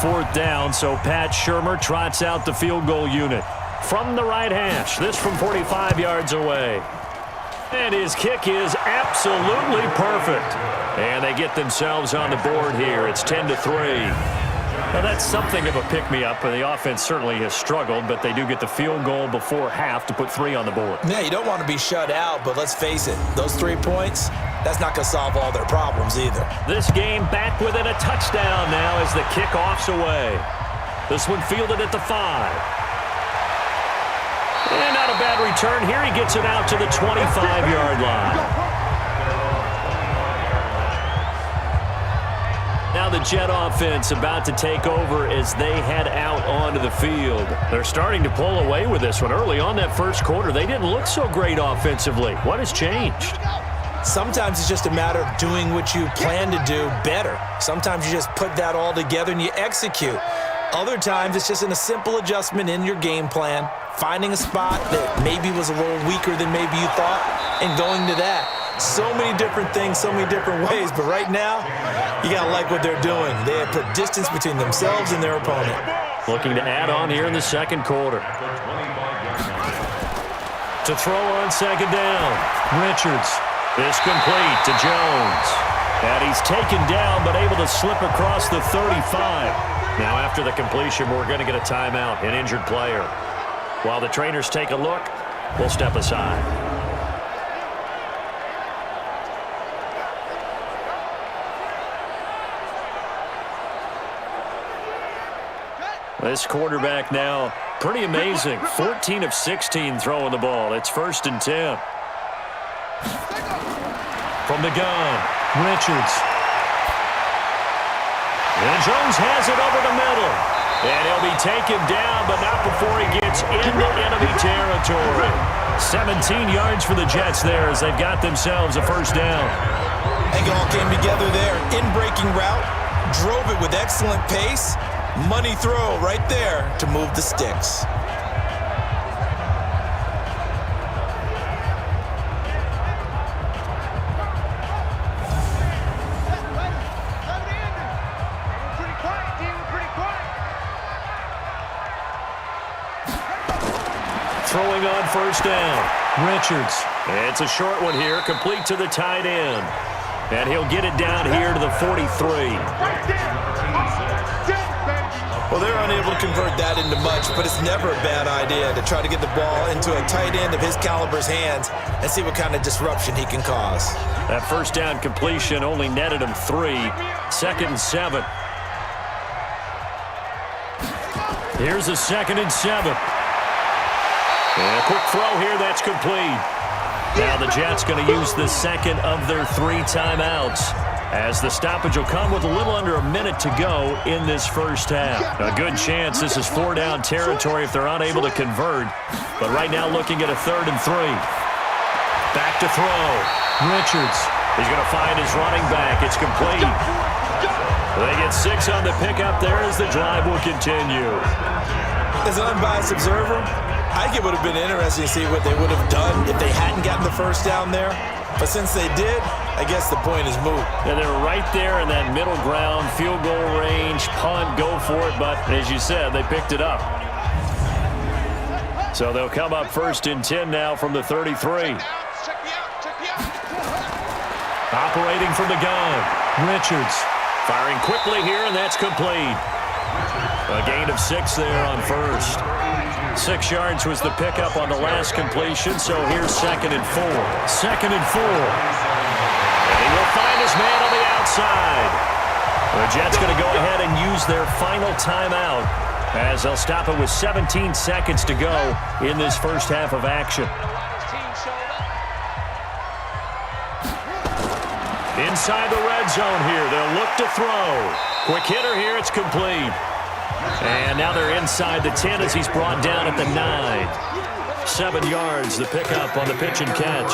4th down, so Pat Shurmur trots out the field goal unit. From the right hash, this from 45 yards away. And his kick is absolutely perfect. And they get themselves on the board here. It's 10-3. Now, that's something of a pick-me-up. The offense certainly has struggled, but they do get the field goal before half to put 3 on the board. Yeah, you don't want to be shut out, but let's face it, those 3 points, that's not going to solve all their problems either. This game back within a touchdown now as the kickoff's away. This one fielded at the 5. And not a bad return here. He gets it out to the 25-yard line. Now the Jet offense about to take over as they head out onto the field. They're starting to pull away with this one. Early on that first quarter, they didn't look so great offensively. What has changed? Sometimes it's just a matter of doing what you plan to do better. Sometimes you just put that all together and you execute. Other times it's just in a simple adjustment in your game plan, finding a spot that maybe was a little weaker than maybe you thought, and going to that. So many different things, so many different ways, but right now, you got to like what they're doing. They have put distance between themselves and their opponent. Looking to add on here in the second quarter. To throw on 2nd down, Richards. This complete to Jones. And he's taken down, but able to slip across the 35. Now after the completion, we're going to get a timeout, an injured player. While the trainers take a look, we'll step aside. This quarterback now, pretty amazing. 14 of 16 throwing the ball. It's 1st and 10. From the gun, Richards. And Jones has it over the middle. And he'll be taken down, but not before he gets into enemy territory. 17 yards for the Jets there as they've got themselves a 1st down. I think it all came together there. In-breaking route, drove it with excellent pace. Money throw right there to move the sticks. Throwing on 1st down, Richards. It's a short one here, complete to the tight end. And he'll get it down here to the 43. Well, they're unable to convert that into much, but it's never a bad idea to try to get the ball into a tight end of his caliber's hands and see what kind of disruption he can cause. That 1st down completion only netted him 3. 2nd and 7. Here's a 2nd and 7. And a quick throw here, that's complete. Now the Jets going to use the 2nd of their 3 timeouts as the stoppage will come with a little under a minute to go in this 1st half. A good chance this is 4-down territory if they're unable to convert. But right now looking at a 3rd and 3. Back to throw. Richards. He's going to find his running back. It's complete. They get 6 on the pickup there as the drive will continue. As an unbiased observer, I think it would have been interesting to see what they would have done if they hadn't gotten the first down there. But since they did, I guess the point is moot. Yeah, they're right there in that middle ground, field goal range, punt, go for it. But as you said, they picked it up. So they'll come up 1st and 10 now from the 33. Operating from the gun, Richards firing quickly here, and that's complete. A gain of 6 there on first. 6 yards was the pickup on the last completion, so here's 2nd and 4. 2nd and 4. And he will find his man on the outside. The Jets going to go ahead and use their final timeout as they'll stop it with 17 seconds to go in this first half of action. Inside the red zone here, they'll look to throw. Quick hitter here, it's complete. And now they're inside the 10 as he's brought down at the 9. 7 yards, the pickup on the pitch and catch.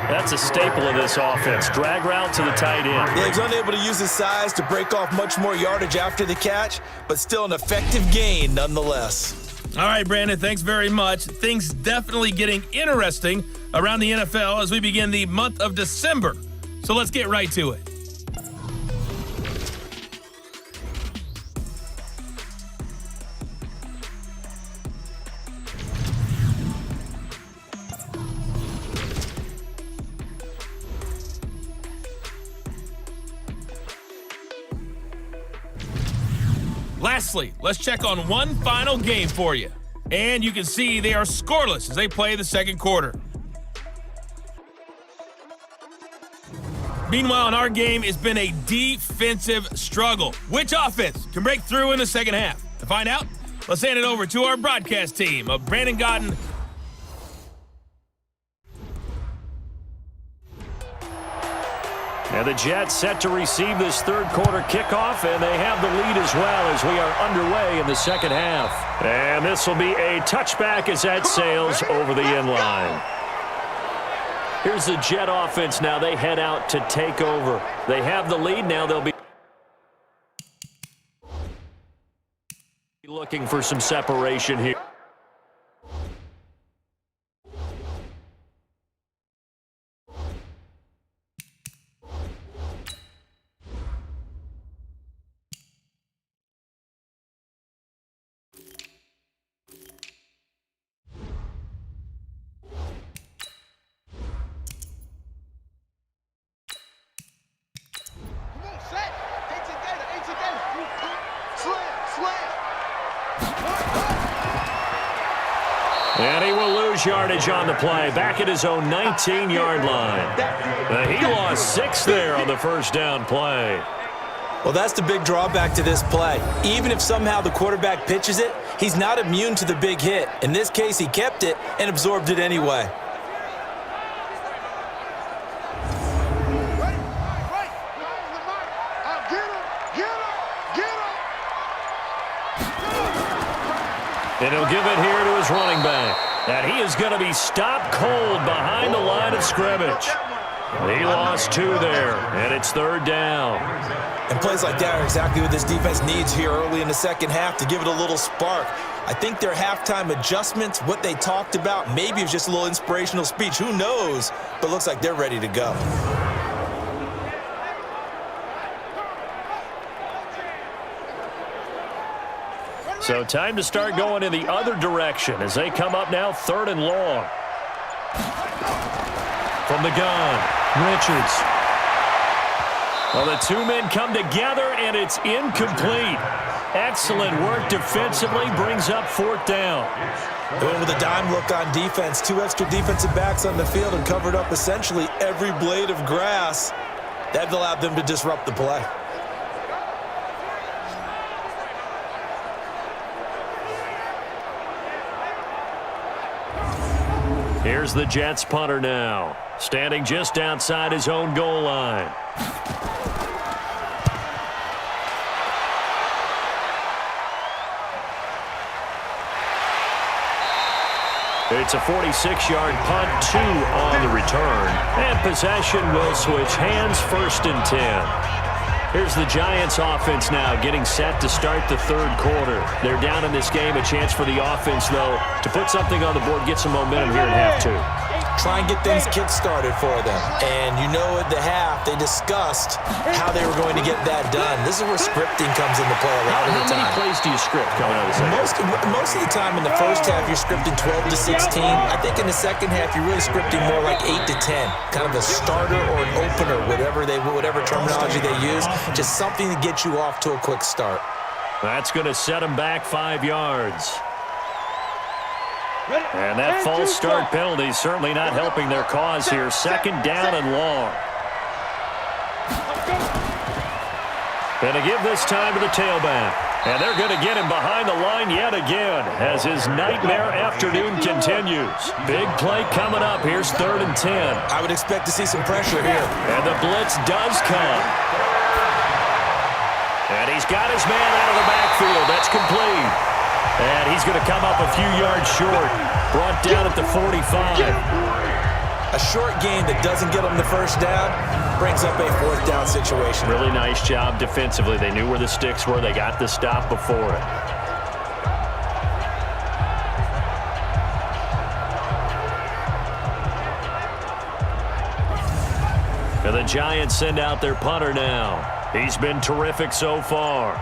That's a staple of this offense. Drag route to the tight end. Yeah, he's unable to use his size to break off much more yardage after the catch, but still an effective gain nonetheless. All right, Brandon, thanks very much. Things definitely getting interesting around the NFL as we begin the month of December. So let's get right to it. Lastly, let's check on one final game for you. And you can see they are scoreless as they play the second quarter. Meanwhile, in our game, it's been a defensive struggle. Which offense can break through in the second half? To find out, let's hand it over to our broadcast team of Brandon Gotten. And the Jets set to receive this third quarter kickoff, and they have the lead as well as we are underway in the second half. And this will be a touchback as that sails over the end line. Here's the Jet offense now. They head out to take over. They have the lead now. They'll be looking for some separation here. And he will lose yardage on the play, back at his own 19-yard line. He lost 6 there on the first down play. Well, that's the big drawback to this play. Even if somehow the quarterback pitches it, he's not immune to the big hit. In this case, he kept it and absorbed it anyway. And he'll give it here to his running back. And he is going to be stopped cold behind the line of scrimmage. He lost 2 there, and it's third down. And plays like that are exactly what this defense needs here early in the second half to give it a little spark. I think their halftime adjustments, what they talked about, maybe it was just a little inspirational speech. Who knows? But looks like they're ready to go. So time to start going in the other direction as they come up now 3rd and long. From the gun, Richards. Well, the 2 men come together, and it's incomplete. Excellent work defensively, brings up 4th down. They went with a dime look on defense. 2 extra defensive backs on the field and covered up essentially every blade of grass. That allowed them to disrupt the play. Here's the Jets punter now, standing just outside his own goal line. It's a 46-yard punt, 2 on the return. And possession will switch hands, 1st and 10. Here's the Giants offense now getting set to start the third quarter. They're down in this game. A chance for the offense, though, to put something on the board, get some momentum here in half two. Try and get things kick-started for them. And you know at the half, they discussed how they were going to get that done. This is where scripting comes into play a lot of the time. How many plays do you script coming out of the second? Most of the time in the first half, you're scripting 12 to 16. I think in the second half, you're really scripting more like 8 to 10. Kind of a starter or an opener, whatever terminology they use. Just something to get you off to a quick start. That's going to set them back 5 yards. And that false start penalty is certainly not helping their cause here. Second down and long. Going to give this time to the tailback. And they're going to get him behind the line yet again as his nightmare afternoon continues. Big play coming up. Here's 3rd and 10. I would expect to see some pressure here. And the blitz does come. And he's got his man out of the backfield. That's complete. And he's going to come up a few yards short. Brought down at the 45. A short gain that doesn't get them the first down brings up a 4th down situation. Really nice job defensively. They knew where the sticks were. They got the stop before it. And the Giants send out their punter now. He's been terrific so far.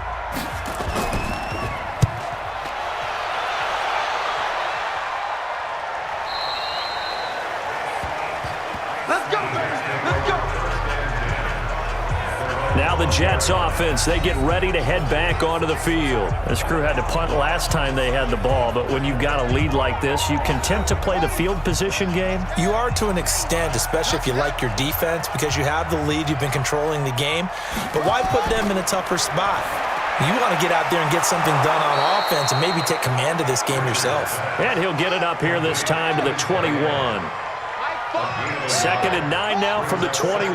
Now the Jets offense, they get ready to head back onto the field. This crew had to punt last time they had the ball, but when you've got a lead like this, you content to play the field position game? You are to an extent, especially if you like your defense, because you have the lead, you've been controlling the game. But why put them in a tougher spot? You want to get out there and get something done on offense and maybe take command of this game yourself. And he'll get it up here this time to the 21. 2nd and 9 now from the 21.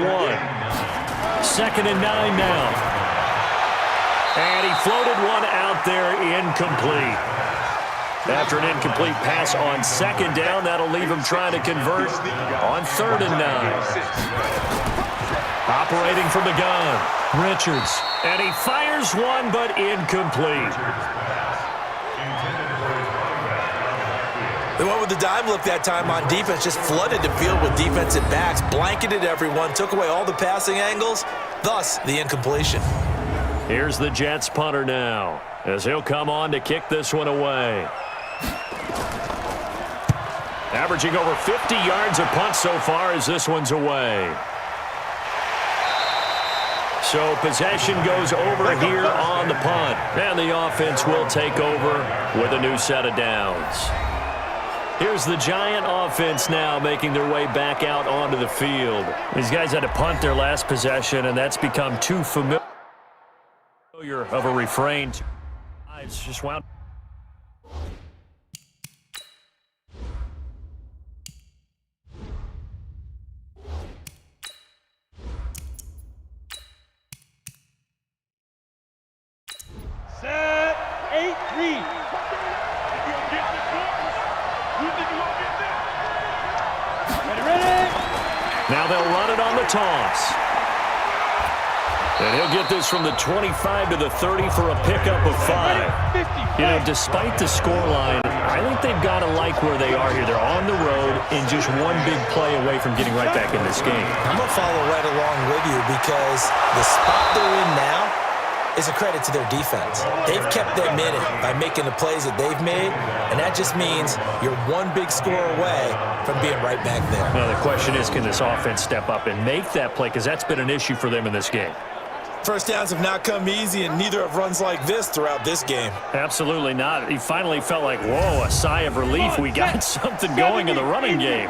2nd and 9 now. And he floated one out there incomplete. After an incomplete pass on 2nd down, that'll leave him trying to convert on 3rd and 9. Operating from the gun, Richards. And he fires one, but incomplete. They went with the dime look that time on defense, just flooded the field with defensive backs, blanketed everyone, took away all the passing angles, thus the incompletion. Here's the Jets punter now, as he'll come on to kick this one away. Averaging over 50 yards a punt so far as this one's away. So possession goes over here on the punt, and the offense will take over with a new set of downs. Here's the Giant offense now making their way back out onto the field. These guys had to punt their last possession, and that's become too familiar of a refrain. It's just wound. Set, 8-3. Now they'll run it on the toss. And he'll get this from the 25 to the 30 for a pickup of 5. You know, despite the scoreline, I think they've got to like where they are here. They're on the road and just one big play away from getting right back in this game. I'm going to follow right along with you because the spot they're in now is a credit to their defense. They've kept them in it by making the plays that they've made, and that just means you're one big score away from being right back there. Now the question is, can this offense step up and make that play? Because that's been an issue for them in this game. First downs have not come easy, and neither have runs like this throughout this game. Absolutely not. He finally felt like, whoa, a sigh of relief. We got something going in the running game.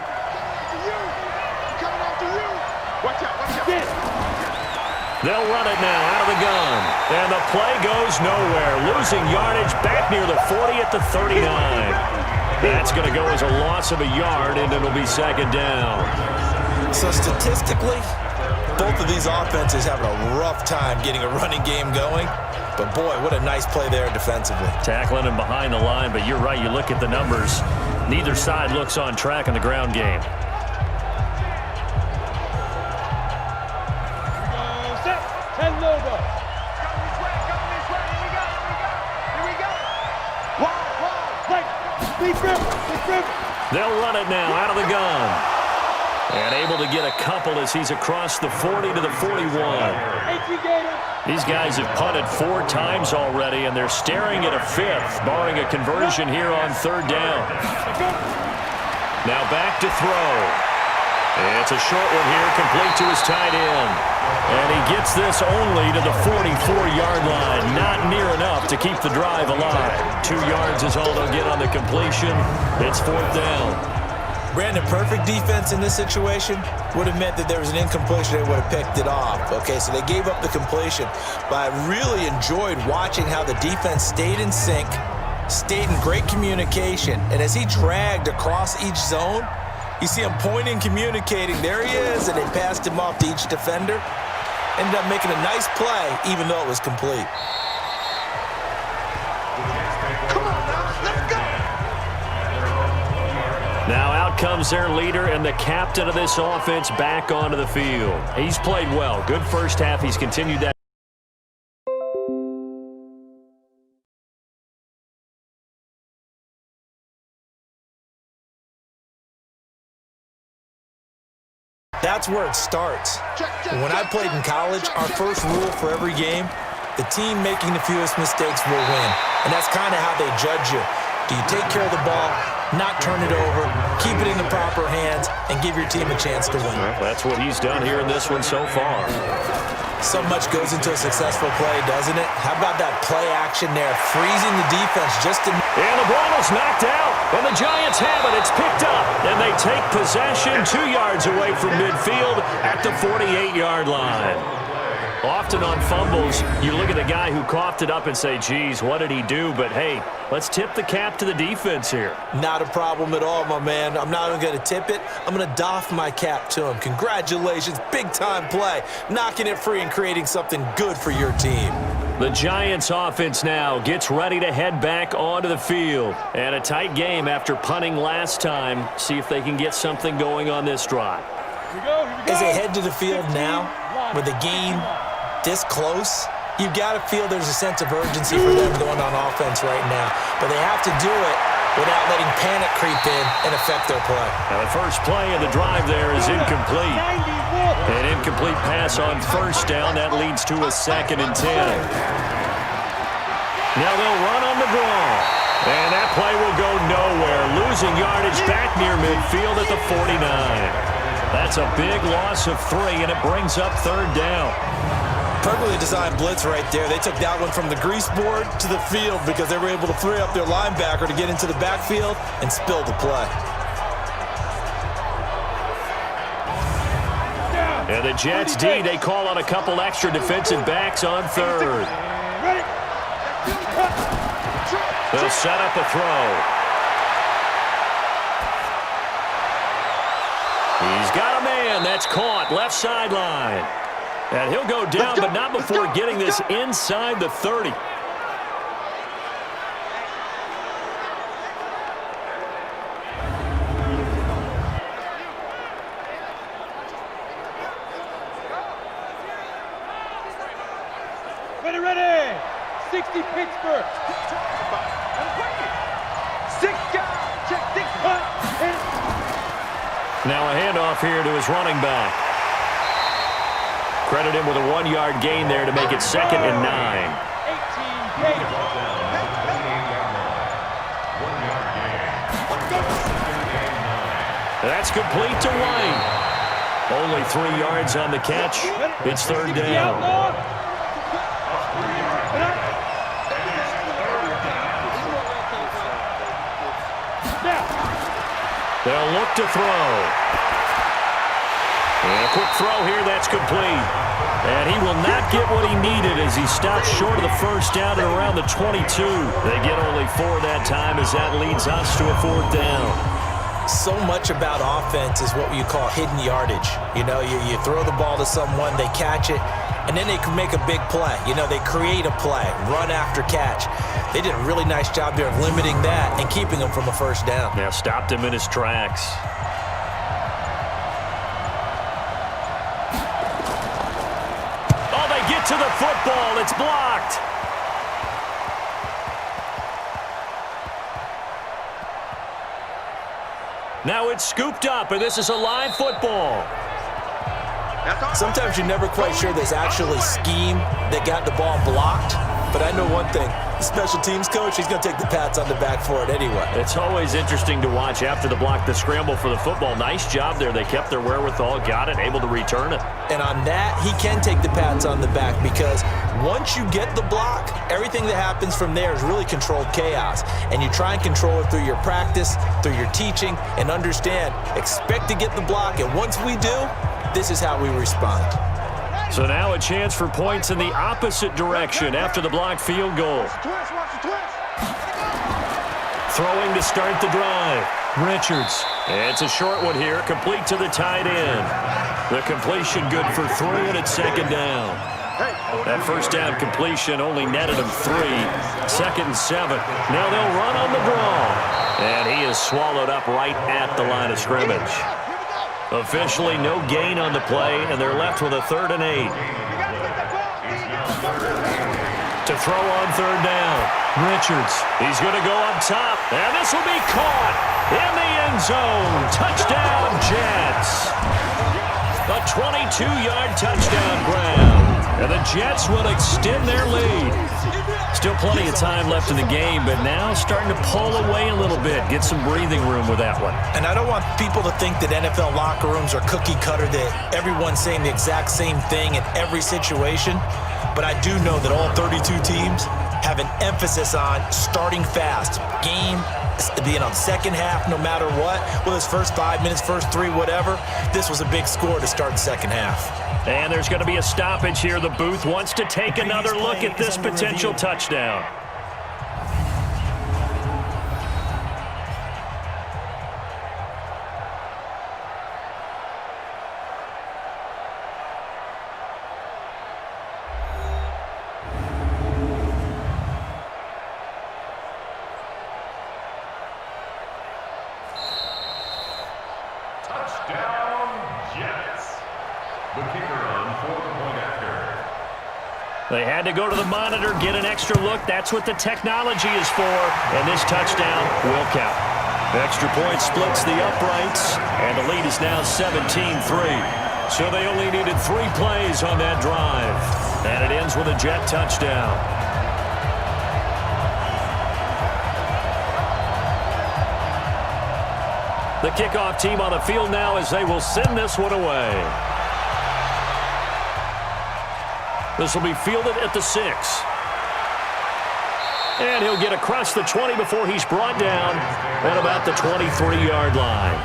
They'll run it now out of the gun. And the play goes nowhere. Losing yardage back near the 40 at the 39. That's going to go as a loss of a yard, and it'll be 2nd down. So statistically, both of these offenses having a rough time getting a running game going. But, boy, what a nice play there defensively. Tackling him behind the line, but you're right. You look at the numbers. Neither side looks on track in the ground game. Set, 10 over. They'll run it now out of the gun. And able to get a couple as he's across the 40 to the 41. These guys have punted 4 times already, and they're staring at a 5th, barring a conversion here on 3rd down. Now back to throw. It's a short one here, complete to his tight end. And he gets this only to the 44-yard line. Not near enough to keep the drive alive. 2 yards is all they'll get on the completion. It's 4th down. Brandon, perfect defense in this situation would have meant that there was an incompletion. They would have picked it off. Okay, so they gave up the completion. But I really enjoyed watching how the defense stayed in sync, stayed in great communication. And as he dragged across each zone, you see him pointing, communicating. There he is, and they passed him off to each defender. Ended up making a nice play, even though it was complete. Now out comes their leader and the captain of this offense back onto the field. He's played well. Good first half. He's continued that. That's where it starts. When I played in college, our first rule for every game, the team making the fewest mistakes will win. And that's kind of how they judge you. Do you take care of the ball, not turn it over, keep it in the proper hands, and give your team a chance to win? Well, that's what he's done here in this one so far. So much goes into a successful play, doesn't it? How about that play action there, freezing the defense just in... And the ball is knocked out, and the Giants have it. It's picked up, and they take possession 2 yards away from midfield at the 48-yard line. Often on fumbles, you look at the guy who coughed it up and say, geez, what did he do? But, hey, let's tip the cap to the defense here. Not a problem at all, my man. I'm not even going to tip it. I'm going to doff my cap to him. Congratulations, big-time play. Knocking it free and creating something good for your team. The Giants offense now gets ready to head back onto the field. And a tight game after punting last time. See if they can get something going on this drive. Here we go. As they head to the field now, with the game this close, you've got to feel there's a sense of urgency for them going on offense right now. But they have to do it without letting panic creep in and affect their play. Now the first play of the drive there is incomplete. An incomplete pass on first down. That leads to a 2nd and 10. Now they'll run on the draw. And that play will go nowhere. Losing yardage back near midfield at the 49. That's a big loss of 3, and it brings up 3rd down. Perfectly designed blitz right there. They took that one from the grease board to the field because they were able to free up their linebacker to get into the backfield and spill the play. And the Jets D, they call on a couple extra defensive backs on 3rd. They'll set up a throw. He's got a man. That's caught. Left sideline. And he'll go down, but not before getting this inside the 30. Ready. 60 Pittsburgh. 6 guys. Check 6 punt. Now a handoff here to his running back. Credit him with a 1-yard gain there to make it 2nd and 9. 18 Gators. That's complete to White. Only 3 yards on the catch. It's 3rd down. They'll look to throw. And a quick throw here, that's complete. And he will not get what he needed as he stops short of the first down at around the 22. They get only 4 that time as that leads us to a 4th down. So much about offense is what you call hidden yardage. You know, you throw the ball to someone, they catch it, and then they can make a big play. You know, they create a play, run after catch. They did a really nice job there of limiting that and keeping him from a first down. Now stopped him in his tracks. Oh, they get to the football. It's blocked. Now it's scooped up, and this is a live football. Sometimes you're never quite sure there's actually scheme that got the ball blocked. But I know one thing. The special teams coach, he's going to take the pats on the back for it anyway. It's always interesting to watch after the block, the scramble for the football. Nice job there. They kept their wherewithal, got it, able to return it. And on that, he can take the pats on the back because once you get the block, everything that happens from there is really controlled chaos. And you try and control it through your practice, through your teaching, and understand, expect to get the block. And once we do, this is how we respond. So now a chance for points in the opposite direction after the blocked field goal. Throwing to start the drive. Richards. It's a short one here, complete to the tight end. The completion good for 3, and it's second down. That first down completion only netted him 3. 2nd and 7. Now they'll run on the draw. And he is swallowed up right at the line of scrimmage. Officially no gain on the play, and they're left with a 3rd and 8. To throw on 3rd down. Richards, he's going to go up top, and this will be caught in the end zone. Touchdown, Jets. A 22-yard touchdown grab, and the Jets will extend their lead. Still plenty of time left in the game, but now starting to pull away a little bit, get some breathing room with that one. And I don't want people to think that NFL locker rooms are cookie cutter, that everyone's saying the exact same thing in every situation. But I do know that all 32 teams have an emphasis on starting fast. Game, second half, no matter what. Whether it's first 5 minutes, first 3, whatever. This was a big score to start the second half. And there's going to be a stoppage here. The booth wants to take another look at this potential touchdown. They had to go to the monitor, get an extra look. That's what the technology is for. And this touchdown will count. The extra point splits the uprights, and the lead is now 17-3. So they only needed 3 plays on that drive. And it ends with a Jet touchdown. The kickoff team on the field now as they will send this one away. This will be fielded at the 6. And he'll get across the 20 before he's brought down at about the 23-yard line.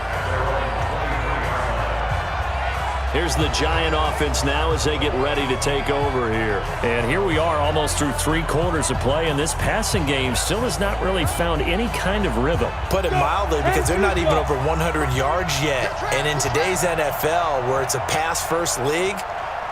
Here's the Giant offense now as they get ready to take over here. And here we are almost through 3 quarters of play, and this passing game still has not really found any kind of rhythm. Put it mildly, because they're not even over 100 yards yet. And in today's NFL, where it's a pass-first league,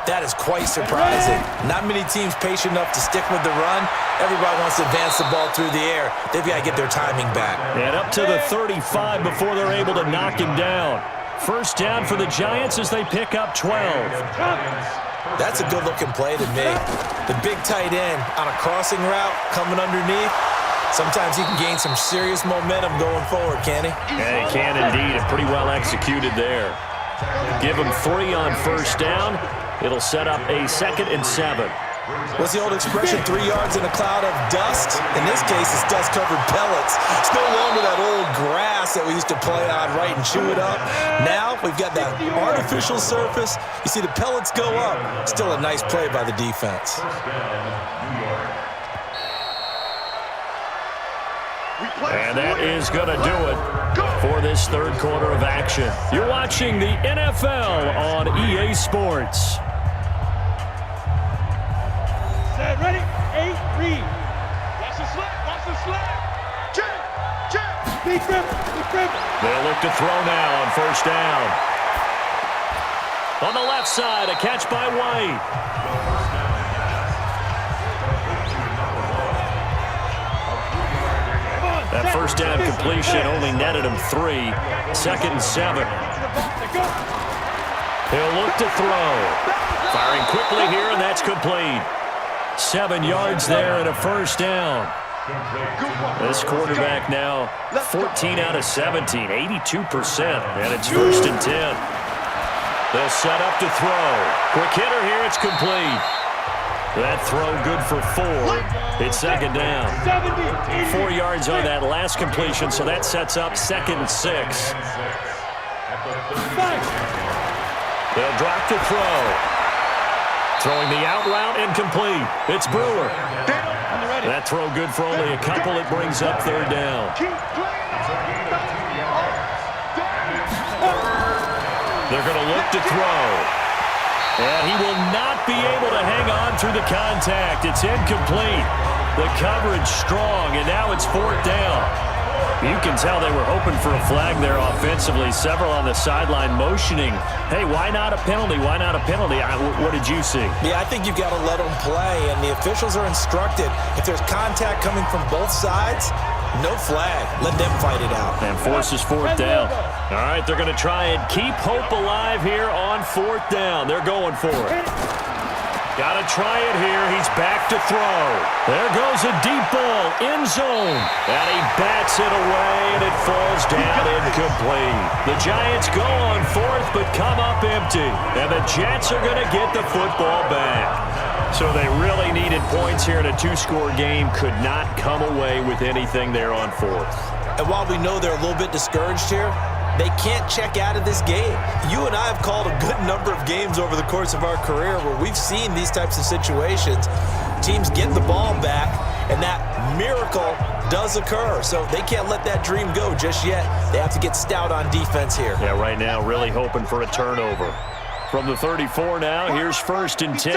that is quite surprising. Not many teams patient enough to stick with the run. Everybody wants to advance the ball through the air. They've got to get their timing back. And up to the 35 before they're able to knock him down. First down for the Giants as they pick up 12. That's a good-looking play to me. The big tight end on a crossing route coming underneath. Sometimes he can gain some serious momentum going forward, can he? Yeah, he can indeed. And pretty well executed there. Give him 3 on first down. It'll set up a 2nd and 7. What's the old expression, 3 yards in a cloud of dust? In this case, it's dust-covered pellets. It's no longer that old grass that we used to play on, right, and chew it up. Now we've got that artificial surface. You see the pellets go up. Still a nice play by the defense. And that is going to do it for this 3rd quarter of action. You're watching the NFL on EA Sports. Set, ready? 8, read. Watch the slap, watch the slap. Check. Big grip. They'll look to throw now on first down. On the left side, a catch by White. That first down completion only netted him 3. 2nd and 7. He'll look to throw. Firing quickly here, and that's complete. 7 yards there and a first down. This quarterback now 14 out of 17, 82%, and it's 1st and 10. They'll set up to throw. Quick hitter here, it's complete. That throw good for 4. It's 2nd down. 4 yards on that last completion, so that sets up 2nd and 6. They'll drop to throw. Throwing the out route, incomplete. It's Brewer. That throw good for only a couple. It brings up 3rd down. They're going to look to throw. And he will not be able to hang on through the contact. It's incomplete. The coverage strong, and now it's 4th down. You can tell they were hoping for a flag there offensively. Several on the sideline motioning, hey, why not a penalty? Why not a penalty? What did you see? Yeah, I think you've got to let them play, and the officials are instructed. If there's contact coming from both sides, no flag. Let them fight it out. And forces 4th down. All right, they're going to try and keep hope alive here on 4th down. They're going for it. Got to try it here. He's back to throw. There goes a deep ball, end zone. And he bats it away, and it falls down incomplete. The Giants go on 4th, but come up empty. And the Jets are going to get the football back. So they really needed points here in a 2-score game. Could not come away with anything there on 4th. And while we know they're a little bit discouraged here, they can't check out of this game. You and I have called a good number of games over the course of our career where we've seen these types of situations. Teams get the ball back, and that miracle does occur. So they can't let that dream go just yet. They have to get stout on defense here. Yeah, right now really hoping for a turnover. From the 34 now, here's 1st and 10.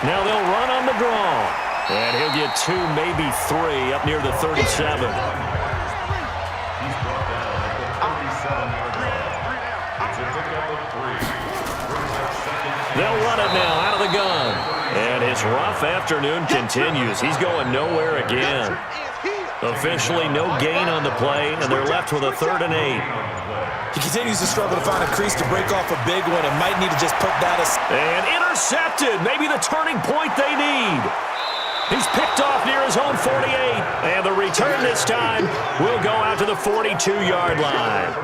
Now they'll run on the draw. And he'll get 2, maybe 3, up near the 37. They'll run it now out of the gun. And his rough afternoon continues. He's going nowhere again. Officially no gain on the play, and they're left with a 3rd and 8. He continues to struggle to find a crease to break off a big one and might need to just put that aside. And intercepted. Maybe the turning point they need. He's picked off near his own 48. And the return this time will go out to the 42-yard line.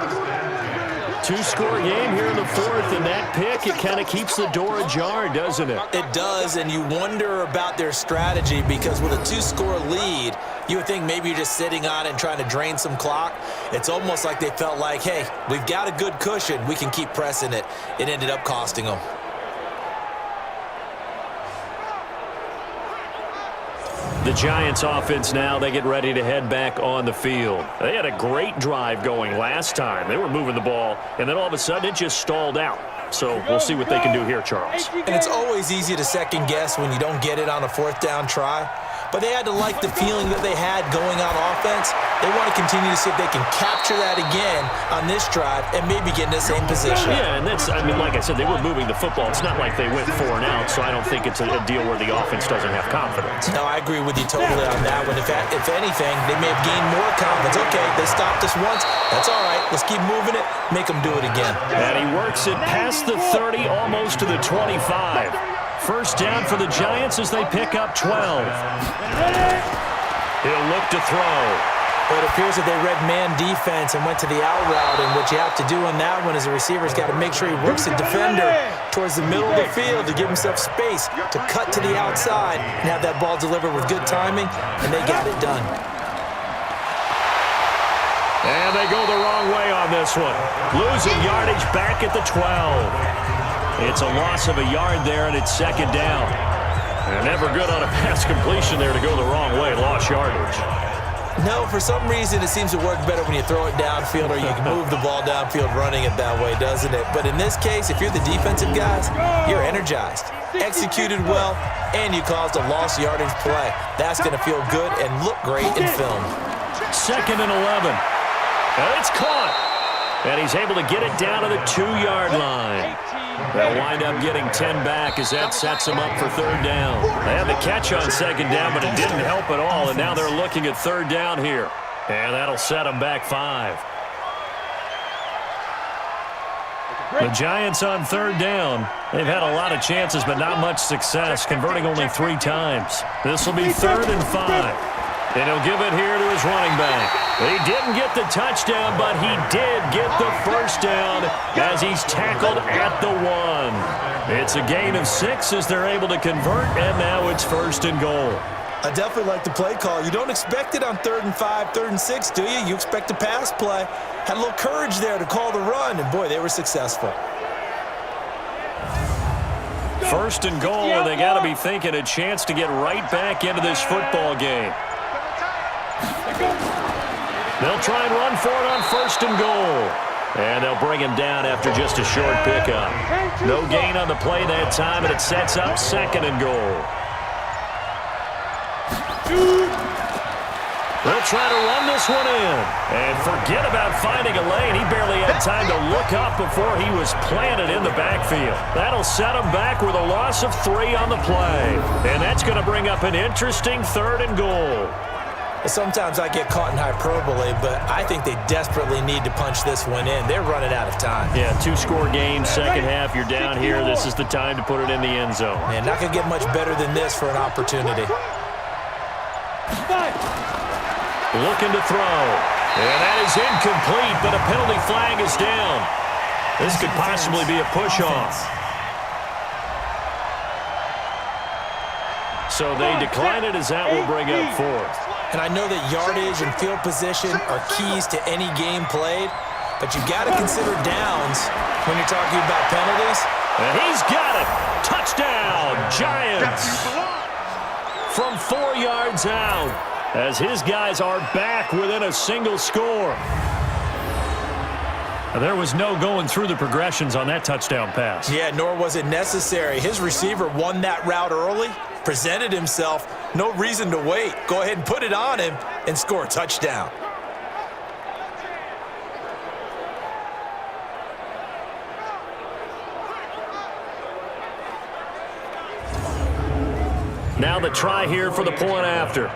2-score game here in the 4th, and that pick, it kind of keeps the door ajar, doesn't it? It does, and you wonder about their strategy because with a 2-score lead, you would think maybe you're just sitting on it and trying to drain some clock. It's almost like they felt like, hey, we've got a good cushion. We can keep pressing it. It ended up costing them. The Giants offense now, they get ready to head back on the field. They had a great drive going last time. They were moving the ball, and then all of a sudden it just stalled out. So we'll see what they can do here, Charles. And it's always easy to second guess when you don't get it on a 4th down try. But they had to like the feeling that they had going on offense. They want to continue to see if they can capture that again on this drive and maybe get in the same position. Yeah, and that's, I mean, like I said, they were moving the football. It's not like they went 4 and out, so I don't think it's a deal where the offense doesn't have confidence. No, I agree with you totally on that one. If anything, they may have gained more confidence. Okay, they stopped us once. That's all right. Let's keep moving it. Make them do it again. And he works it past the 30, almost to the 25. 1st down for the Giants as they pick up 12. He'll look to throw. But it appears that they read man defense and went to the out route, and what you have to do on that one is the receiver's got to make sure he works the defender towards the middle of the field to give himself space to cut to the outside and have that ball delivered with good timing, and they got it done. And they go the wrong way on this one. Losing yardage back at the 12. It's a loss of a yard there, and it's 2nd down. And never good on a pass completion there to go the wrong way. Lost yardage. No, for some reason it seems to work better when you throw it downfield or you can move the ball downfield running it that way, doesn't it? But in this case, if you're the defensive guys, you're energized, executed well, and you caused a lost yardage play. That's going to feel good and look great in film. 2nd and 11. And it's caught. And he's able to get it down to the 2-yard line. They'll wind up getting 10 back as that sets them up for 3rd down. They had the catch on 2nd down, but it didn't help at all, and now they're looking at 3rd down here. And that'll set them back 5. The Giants on third down. They've had a lot of chances, but not much success, converting only 3 times. This will be 3rd and 5. And he'll give it here to his running back. He didn't get the touchdown, but he did get the first down as he's tackled at the 1. It's a gain of 6 as they're able to convert, and now it's 1st and goal. I definitely like the play call. You don't expect it on 3rd and 5, 3rd and 6, do you? You expect a pass play. Had a little courage there to call the run, and boy, they were successful. 1st and goal, and they got to be thinking a chance to get right back into this football game. They'll try and run for it on 1st and goal. And they'll bring him down after just a short pickup. No gain on the play that time, and it sets up 2nd and goal. They'll try to run this one in. And forget about finding a lane. He barely had time to look up before he was planted in the backfield. That'll set him back with a loss of 3 on the play. And that's going to bring up an interesting 3rd and goal. Sometimes I get caught in hyperbole, but I think they desperately need to punch this one in. They're running out of time. Yeah, 2-score game, second half. You're down here. This is the time to put it in the end zone. Man, not going to get much better than this for an opportunity. Looking to throw. And that is incomplete, but a penalty flag is down. This could possibly be a push-off. So they decline it as that will bring up 4th. And I know that yardage and field position are keys to any game played, but you've got to consider downs when you're talking about penalties. And he's got it. Touchdown, Giants. From 4 yards out, as his guys are back within a single score. There was no going through the progressions on that touchdown pass. Yeah, nor was it necessary. His receiver won that route early, presented himself. No reason to wait. Go ahead and put it on him and score a touchdown. Now the try here for the point after.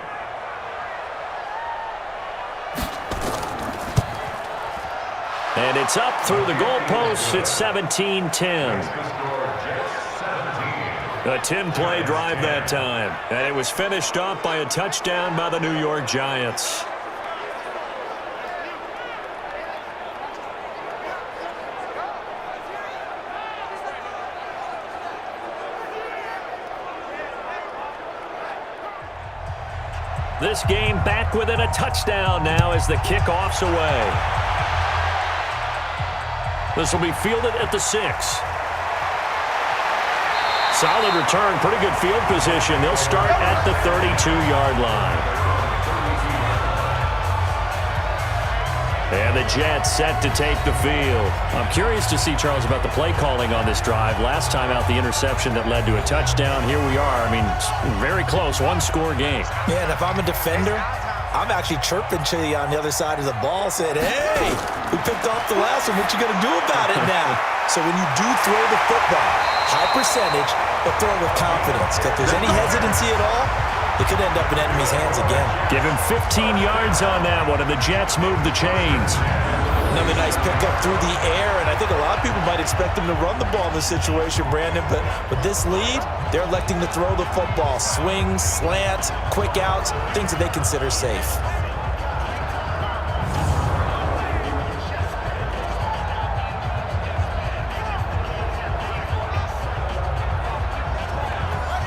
And it's up through the goalposts. It's 17-10. A 10-play drive that time. And it was finished off by a touchdown by the New York Giants. This game back within a touchdown now as the kickoff's away. This will be fielded at the 6. Solid return, pretty good field position. They'll start at the 32-yard line. And the Jets set to take the field. I'm curious to see, Charles, about the play calling on this drive. Last time out, the interception that led to a touchdown. Here we are. I mean, very close, 1-score game. Yeah, and if I'm a defender, I'm actually chirping to you on the other side of the ball, saying, hey, we picked off the last one. What you going to do about it now? So when you do throw the football, high percentage, but throw with confidence. If there's any hesitancy at all, it could end up in enemy's hands again. Give him 15 yards on that one, and the Jets move the chains. Another nice pickup through the air, and I think a lot of people might expect them to run the ball in this situation, Brandon, but with this lead, they're electing to throw the football. Swings, slants, quick outs, things that they consider safe.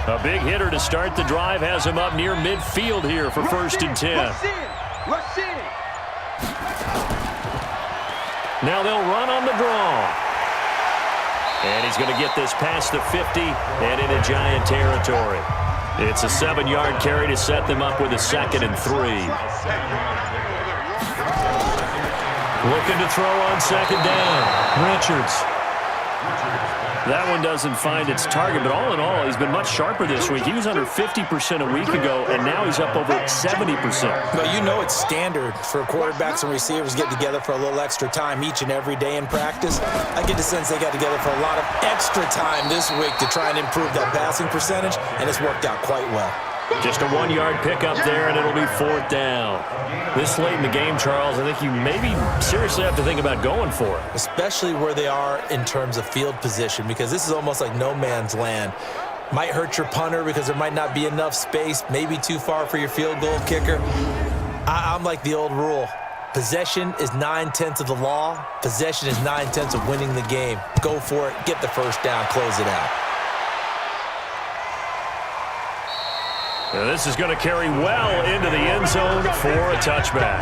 A big hitter to start the drive has him up near midfield here for 1st and 10. Rush in. Now they'll run on the draw. And he's going to get this past the 50 and into Giant territory. It's a 7-yard carry to set them up with a 2nd and 3. Looking to throw on 2nd down. Richards. That one doesn't find its target, but all in all, he's been much sharper this week. He was under 50% a week ago, and now he's up over 70%. But you know it's standard for quarterbacks and receivers get together for a little extra time each and every day in practice. I get the sense they got together for a lot of extra time this week to try and improve that passing percentage, and it's worked out quite well. Just a 1-yard pickup there, and it'll be 4th down. This late in the game, Charles, I think you maybe seriously have to think about going for it. Especially where they are in terms of field position, because this is almost like no man's land. Might hurt your punter because there might not be enough space, maybe too far for your field goal kicker. I'm like the old rule. Possession is 9/10 of the law. Possession is 9/10 of winning the game. Go for it, get the first down, close it out. And this is going to carry well into the end zone for a touchback.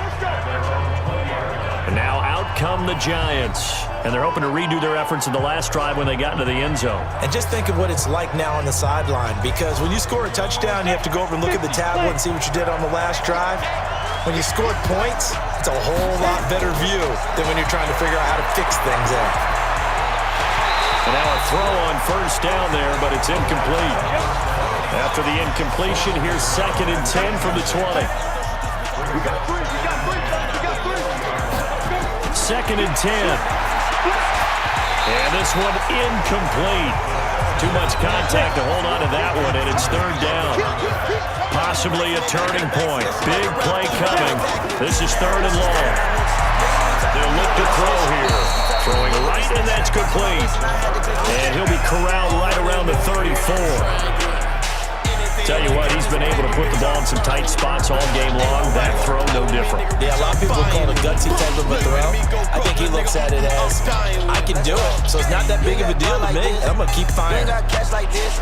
And now out come the Giants. And they're hoping to redo their efforts in the last drive when they got into the end zone. And just think of what it's like now on the sideline, because when you score a touchdown, you have to go over and look at the tablet and see what you did on the last drive. When you scored points, it's a whole lot better view than when you're trying to figure out how to fix things out. And now a throw on first down there, but it's incomplete. After the incompletion, here's 2nd and 10 from the 20. 2nd and 10. And this one incomplete. Too much contact to hold on to that one, and it's 3rd down. Possibly a turning point. Big play coming. This is 3rd and long. They'll look to throw here. Throwing right, and that's complete. And he'll be corralled right around the 34. Tell you what, he's been able to put the ball in some tight spots all game long. That throw, no different. Yeah, a lot of people call it a gutsy type of a throw. I think he looks at it as, I can do it, so it's not that big of a deal to me. I'm going to keep firing. You ain't got cash like this.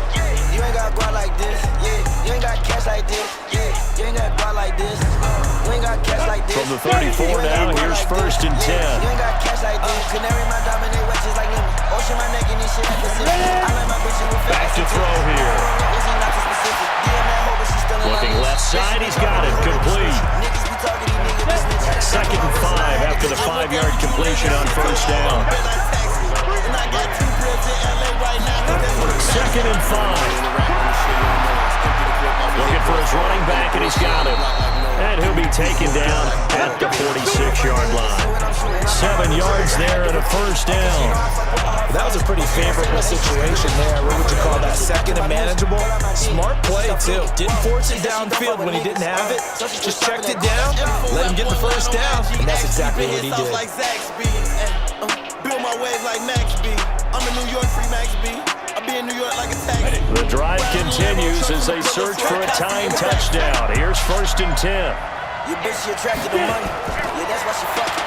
You ain't got guap like this. Yeah, you ain't got cash like this. Yeah, you ain't got guap like this. You ain't got cash like this. From the 34 now, here's 1st and 10. You ain't got cash like this. Canary my dominate wedges like lemon. Ocean my neck and this shit like Pacific. I like my bitch with back to throw here. Looking left side, he's got it, complete. 2nd and 5 after the 5-yard completion on first down. 2nd and 5. Looking for his running back, and he's got it. And he'll be taken down at the 46-yard line. 7 yards there and a first down. That was a pretty favorable situation there. What would you call that? 2nd and manageable? Smart play, too. Didn't force it downfield when he didn't have it. Just checked it down, let him get the first down, and that's exactly what he did. Build my wave like Max B. I'm in New York, free Max B. I'll be in New York like a taxi. The drive continues as they search for a tying touchdown. Here's 1st and 10. Your bitch, she attracted to money. Yeah, that's why she fucking.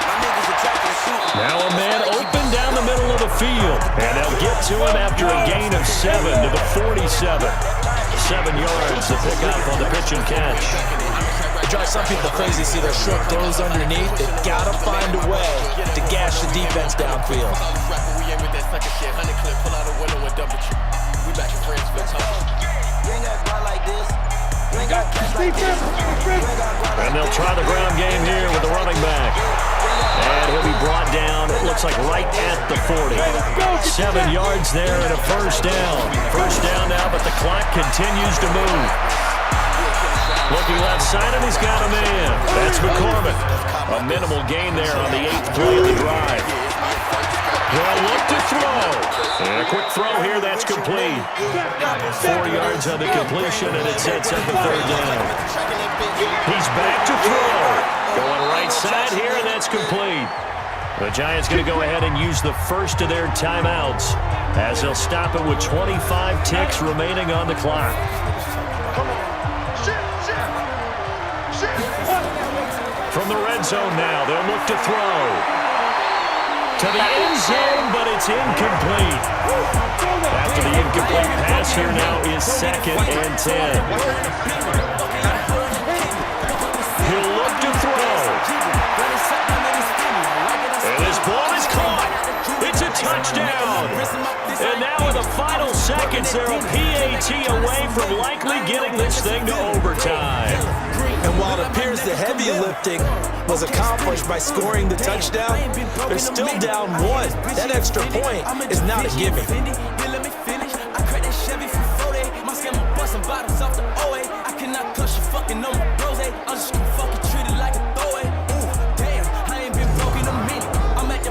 My niggas attracted to shooting. Now a man open down the middle of the field. And they'll get to him after a gain of 7 to the 47. 7 yards to pick up on the pitch and catch. It drives some people crazy to see their short throws underneath. They gotta find a way to gash the defense downfield. And they'll try the ground game here with the running back. And he'll be brought down, it looks like right at the 40. 7 yards there and a first down. First down now, but the clock continues to move. Looking left side, and he's got a man. That's McCormick. A minimal gain there on the 8th play of the drive. He'll look to throw. And a quick throw here, that's complete. 4 yards on the completion, and it sets up the 3rd down. He's back to throw. Going right side here, and that's complete. The Giants going to go ahead and use the first of their timeouts as they'll stop it with 25 ticks remaining on the clock. From the red zone now, they'll look to throw. To the end zone, but it's incomplete. After the incomplete pass here now is 2nd and 10. He'll look to throw. And this ball is caught. It's a touchdown. And now in the final seconds, they're a PAT away from likely getting this thing to overtime. And while it appears the heavy lifting was accomplished by scoring the touchdown, they're still down 1. That extra point is not a gimme.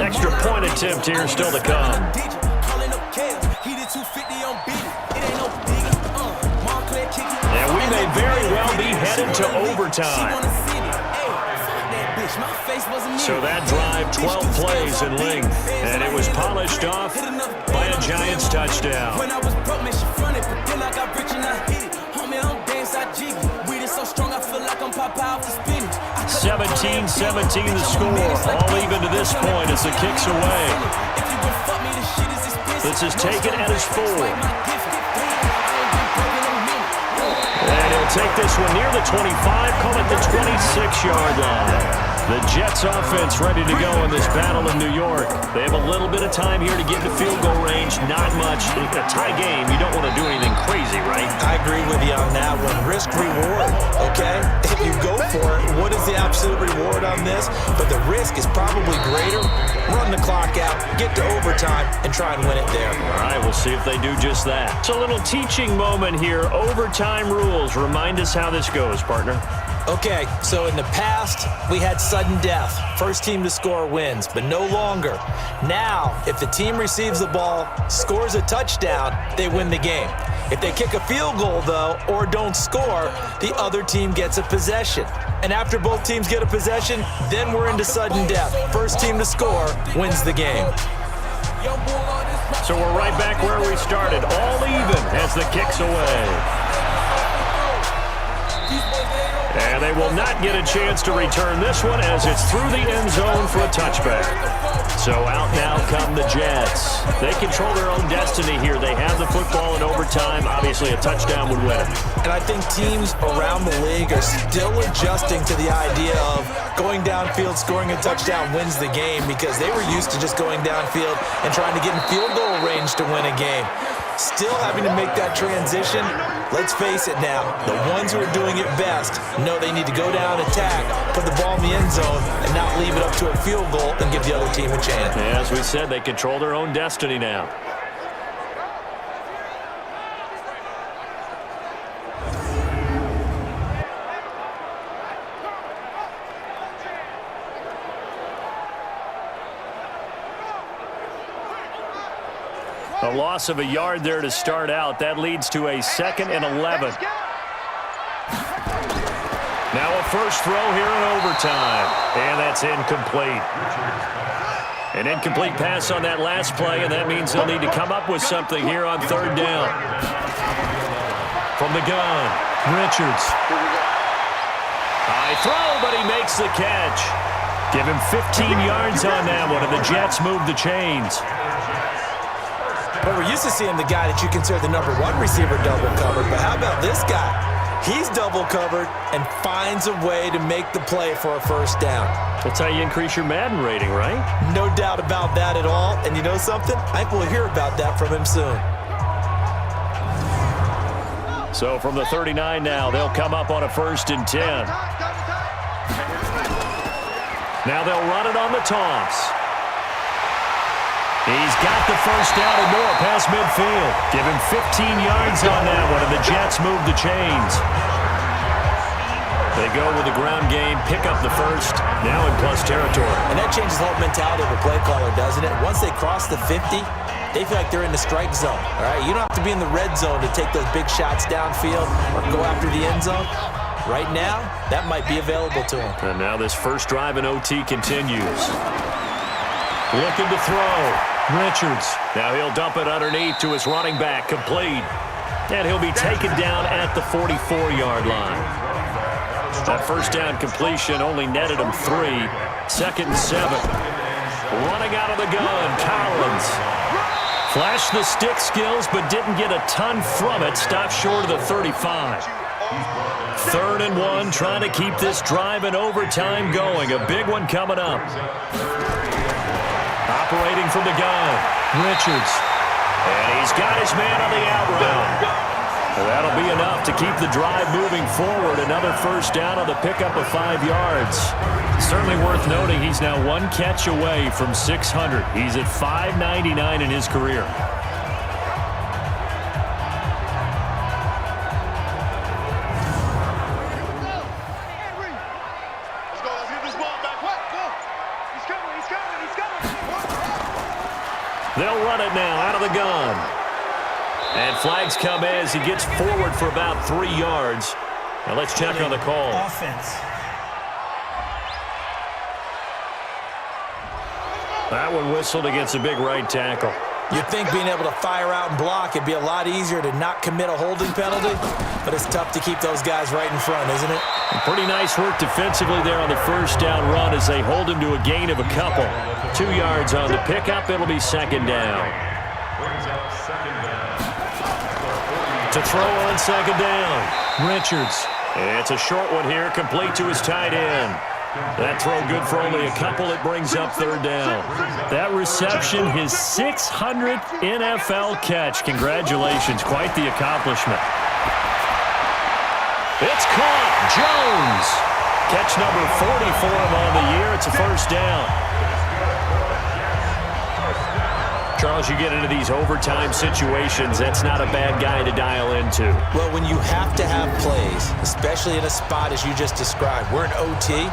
Extra point attempt here still to come. And headed to overtime. So that drive, 12 plays in length, and it was polished off by a Giants touchdown. When I was broke, man, she fronted, but then I got rich and I hit it. Homie, I don't dance, I jig it. Weed is so strong, I feel like I'm Popeye off the spinach. 17-17 the score, all even to this point as the kick's away. This is taken at his 4. And he'll take this one near the 25, call it the 26-yard line. The Jets offense ready to go in this battle in New York. They have a little bit of time here to get to field goal range. Not much. In a tie game, you don't want to do anything crazy, right? I agree with you on that one. Risk-reward, okay? If you go for it, what is the absolute reward on this? But the risk is probably greater. Run the clock out, get to overtime, and try and win it there. All right, we'll see if they do just that. It's a little teaching moment here. Overtime rules. Remind us how this goes, partner. Okay, so in the past, we had sudden death. First team to score wins, but no longer. Now, if the team receives the ball, scores a touchdown, they win the game. If they kick a field goal, though, or don't score, the other team gets a possession. And after both teams get a possession, then we're into sudden death. First team to score wins the game. So we're right back where we started, all even as the kick's away. And they will not get a chance to return this one as it's through the end zone for a touchback. So out now come the Jets. They control their own destiny here. They have the football in overtime. Obviously, a touchdown would win it. And I think teams around the league are still adjusting to the idea of going downfield, scoring a touchdown wins the game because they were used to just going downfield and trying to get in field goal range to win a game. Still having to make that transition. Let's face it now, the ones who are doing it best know they need to go down, attack, put the ball in the end zone, and not leave it up to a field goal and give the other team a chance. Yeah, as we said, they control their own destiny now. A loss of a yard there to start out. That leads to a 2nd and 11. Now a first throw here in overtime. And that's incomplete. An incomplete pass on that last play, and that means they'll need to come up with something here on 3rd down. From the gun, Richards. High throw, but he makes the catch. Give him 15 yards on that one, and the Jets move the chains. But we're used to seeing the guy that you consider the #1 receiver double covered. But how about this guy? He's double covered and finds a way to make the play for a first down. That's how you increase your Madden rating, right? No doubt about that at all. And you know something? I think we'll hear about that from him soon. So from the 39 now, they'll come up on a 1st and 10. Now they'll run it on the toss. He's got the first down and more past midfield. Give him 15 yards on that one, and the Jets move the chains. They go with the ground game, pick up the first, now in plus territory. And that changes the whole mentality of a play caller, doesn't it? Once they cross the 50, they feel like they're in the strike zone. All right, you don't have to be in the red zone to take those big shots downfield or go after the end zone. Right now, that might be available to them. And now this first drive in OT continues. Looking to throw. Richards. Now he'll dump it underneath to his running back. Complete. And he'll be taken down at the 44-yard line. That first down completion only netted him 3. 2nd and 7. Running out of the gun, Collins. Flashed the stick skills, but didn't get a ton from it. Stopped short of the 35. 3rd and 1, trying to keep this drive in overtime going. A big one coming up. Operating from the gun, Richards. And he's got his man on the out route. That'll be enough to keep the drive moving forward. Another first down on the pickup of 5 yards. Certainly worth noting he's now 1 catch away from 600. He's at 599 in his career. They'll run it now out of the gun. And flags come as he gets forward for about 3 yards. Now let's check on the call. Offense. That one whistled against a big right tackle. You'd think being able to fire out and block, it'd be a lot easier to not commit a holding penalty, but it's tough to keep those guys right in front, isn't it? Pretty nice work defensively there on the first down run as they hold him to a gain of a couple. 2 yards on the pickup. It'll be second down. To throw on second down, Richards. It's a short one here, complete to his tight end. That throw good for only a couple. It brings up third down. That reception, his 600th NFL catch. Congratulations. Quite the accomplishment. It's caught. Jones. Catch number 40 for him on the year. It's a first down. Charles, you get into these overtime situations, that's not a bad guy to dial into. Well, when you have to have plays, especially in a spot as you just described, we're in OT,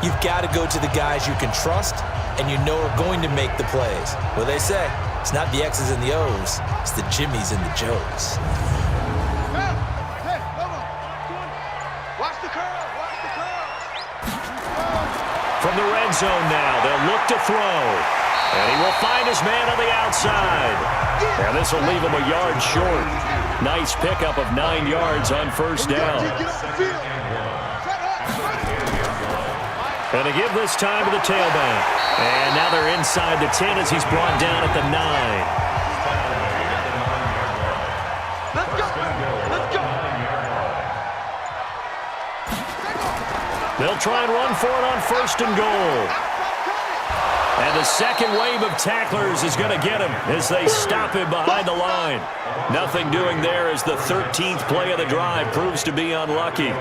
you've got to go to the guys you can trust and you know are going to make the plays. Well, they say, it's not the X's and the O's, it's the Jimmies and the Joes. From the red zone now, they'll look to throw. And he will find his man on the outside. And this will leave him a yard short. Nice pickup of 9 yards on first down. And to give this time to the tailback. And now they're inside the 10 as he's brought down at the 9. They'll try and run for it on first and goal. And the second wave of tacklers is going to get him as they stop him behind the line. Nothing doing there as the 13th play of the drive proves to be unlucky.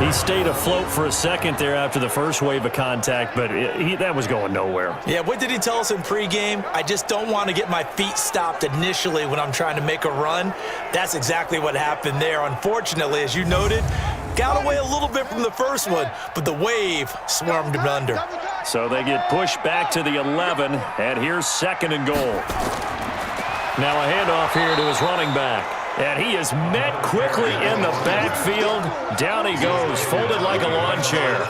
He stayed afloat for a second there after the first wave of contact, but that was going nowhere. Yeah, what did he tell us in pregame? I just don't want to get my feet stopped initially when I'm trying to make a run. That's exactly what happened there. Unfortunately, as you noted, got away a little bit from the first one, but the wave swarmed him under. So they get pushed back to the 11, and here's second and goal. Now a handoff here to his running back. And he is met quickly in the backfield. Down he goes, folded like a lawn chair.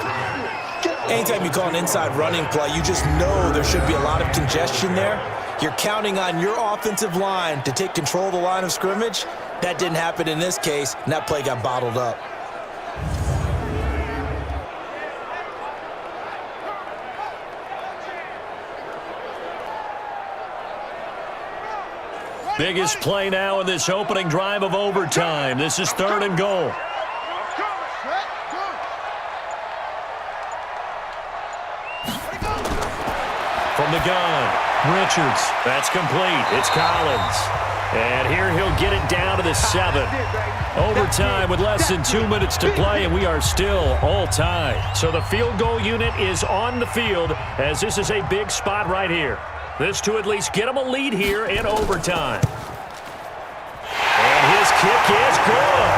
Anytime you call an inside running play, you just know there should be a lot of congestion there. You're counting on your offensive line to take control of the line of scrimmage. That didn't happen in this case, and that play got bottled up. Biggest play now in this opening drive of overtime. This is third and goal. From the gun, Richards. That's complete. It's Collins. And here he'll get it down to the 7. Overtime with less than 2 minutes to play, and we are still all tied. So the field goal unit is on the field as this is a big spot right here. This to at least get him a lead here in overtime. And his kick is good.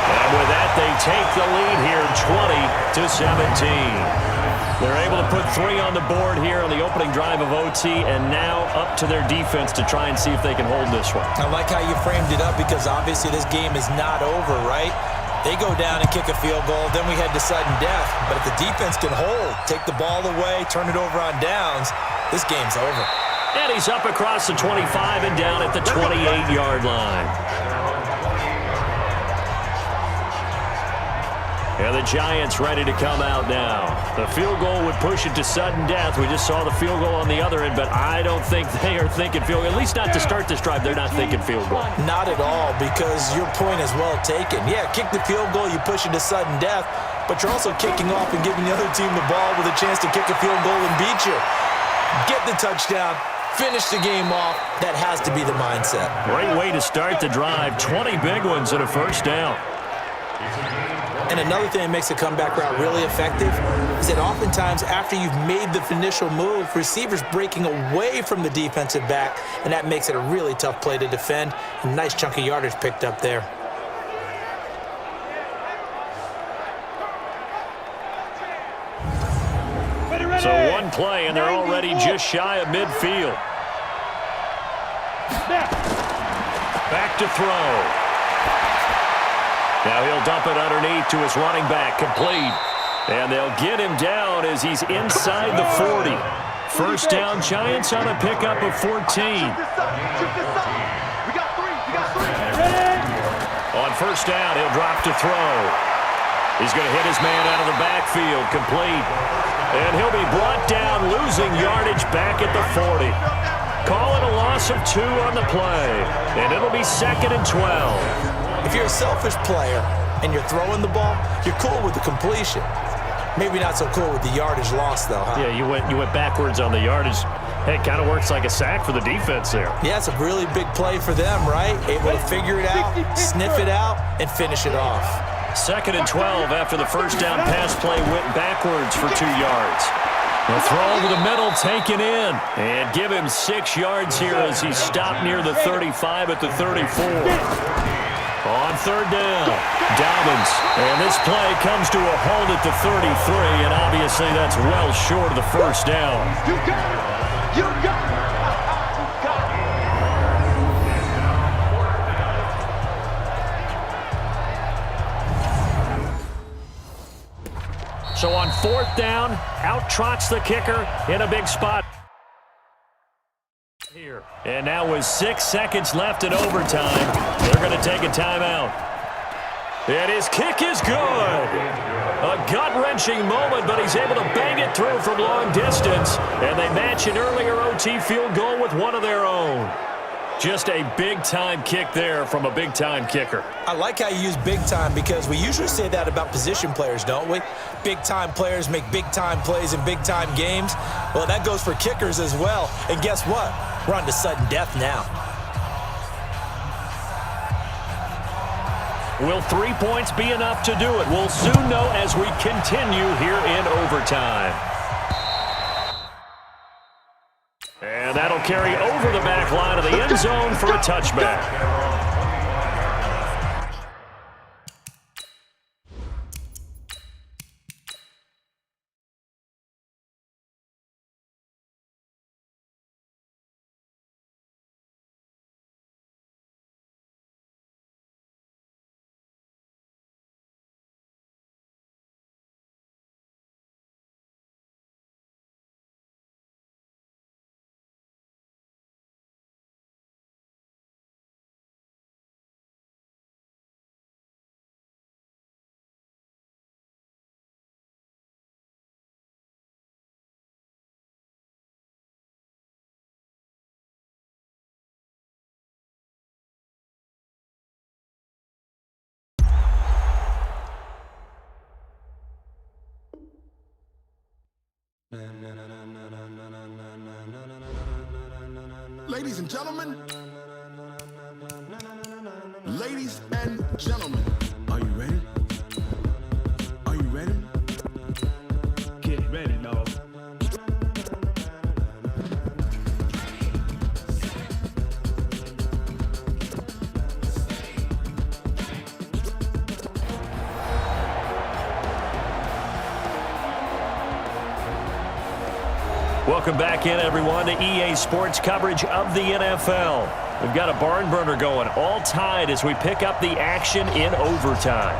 And with that, they take the lead here 20-17. They're able to put 3 on the board here on the opening drive of OT, and now up to their defense to try and see if they can hold this one. I like how you framed it up because obviously this game is not over, right? They go down and kick a field goal, then we head to sudden death. But if the defense can hold, take the ball away, turn it over on downs, this game's over. And he's up across the 25 and down at the 28-yard line. And the Giants ready to come out now. The field goal would push it to sudden death. We just saw the field goal on the other end, but I don't think they are thinking field goal. At least not to start this drive. They're not thinking field goal. Not at all, because your point is well taken. Yeah, kick the field goal, you push it to sudden death, but you're also kicking off and giving the other team the ball with a chance to kick a field goal and beat you. Get the touchdown. Finish the game off. That has to be the mindset. Great way to start the drive. 20 big ones and a first down. And another thing that makes the comeback route really effective is that oftentimes after you've made the initial move, receivers breaking away from the defensive back, and that makes it a really tough play to defend. A nice chunk of yardage picked up there. So one play, and they're already just shy of midfield. Back to throw. Now he'll dump it underneath to his running back, complete. And they'll get him down as he's inside the 40. First down, Giants on a pickup of 14. On first down, he'll drop to throw. He's going to hit his man out of the backfield, complete. And he'll be brought down, losing yardage back at the 40. Call it a loss of 2 on the play. And it'll be 2nd and 12. If you're a selfish player and you're throwing the ball, you're cool with the completion. Maybe not so cool with the yardage loss, though, huh? Yeah, you went backwards on the yardage. Hey, it kind of works like a sack for the defense there. Yeah, it's a really big play for them, right? Able to figure it out, sniff it out, and finish it off. 2nd and 12 after the first down pass play went backwards for 2 yards. The throw over the middle taken in. And give him 6 yards here as he stopped near the 35 at the 34. On third down, Dobbins. And this play comes to a halt at the 33, and obviously that's well short of the first down. You got it! You got it! So on 4th down, out trots the kicker in a big spot here. And now with 6 seconds left in overtime, they're going to take a timeout. And his kick is good. A gut-wrenching moment, but he's able to bang it through from long distance. And they match an earlier OT field goal with one of their own. Just a big-time kick there from a big-time kicker. I like how you use big-time because we usually say that about position players, don't we? Big-time players make big-time plays in big-time games. Well, that goes for kickers as well. And guess what? We're on to sudden death now. Will 3 points be enough to do it? We'll soon know as we continue here in overtime. And that'll carry over the back line of the end zone for a touchback. Ladies and gentlemen, are you ready? Are you ready? Get ready, dog. Welcome back in, everyone, to EA Sports coverage of the NFL. We've got a barn burner going, all tied as we pick up the action in overtime.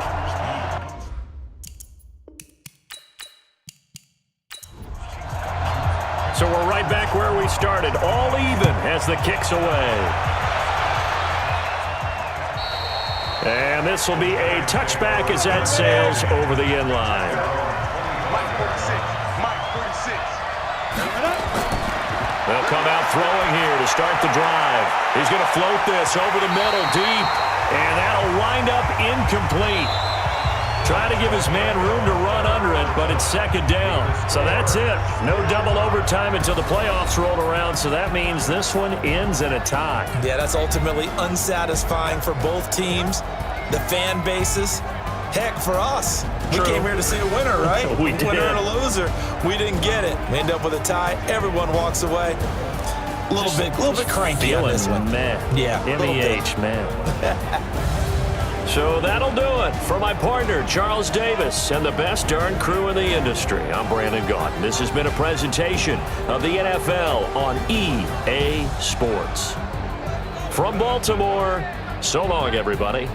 So we're right back where we started, all even as the kick's away. And this will be a touchback as that sails over the end line. They'll come out throwing here to start the drive. He's going to float this over the middle deep, and that'll wind up incomplete. Trying to give his man room to run under it, but it's 2nd down. So that's it. No double overtime until the playoffs roll around, so that means this one ends in a tie. Yeah, that's ultimately unsatisfying for both teams, the fan bases. Heck, for us. True. We came here to see a winner, right? We did. Winner and a loser. We didn't get it. We end up with a tie. Everyone walks away. A little bit cranky on this one. Man. Yeah. MEH, man. So that'll do it for my partner, Charles Davis, and the best darn crew in the industry. I'm Brandon Gaunt. This has been a presentation of the NFL on EA Sports. From Baltimore, so long, everybody.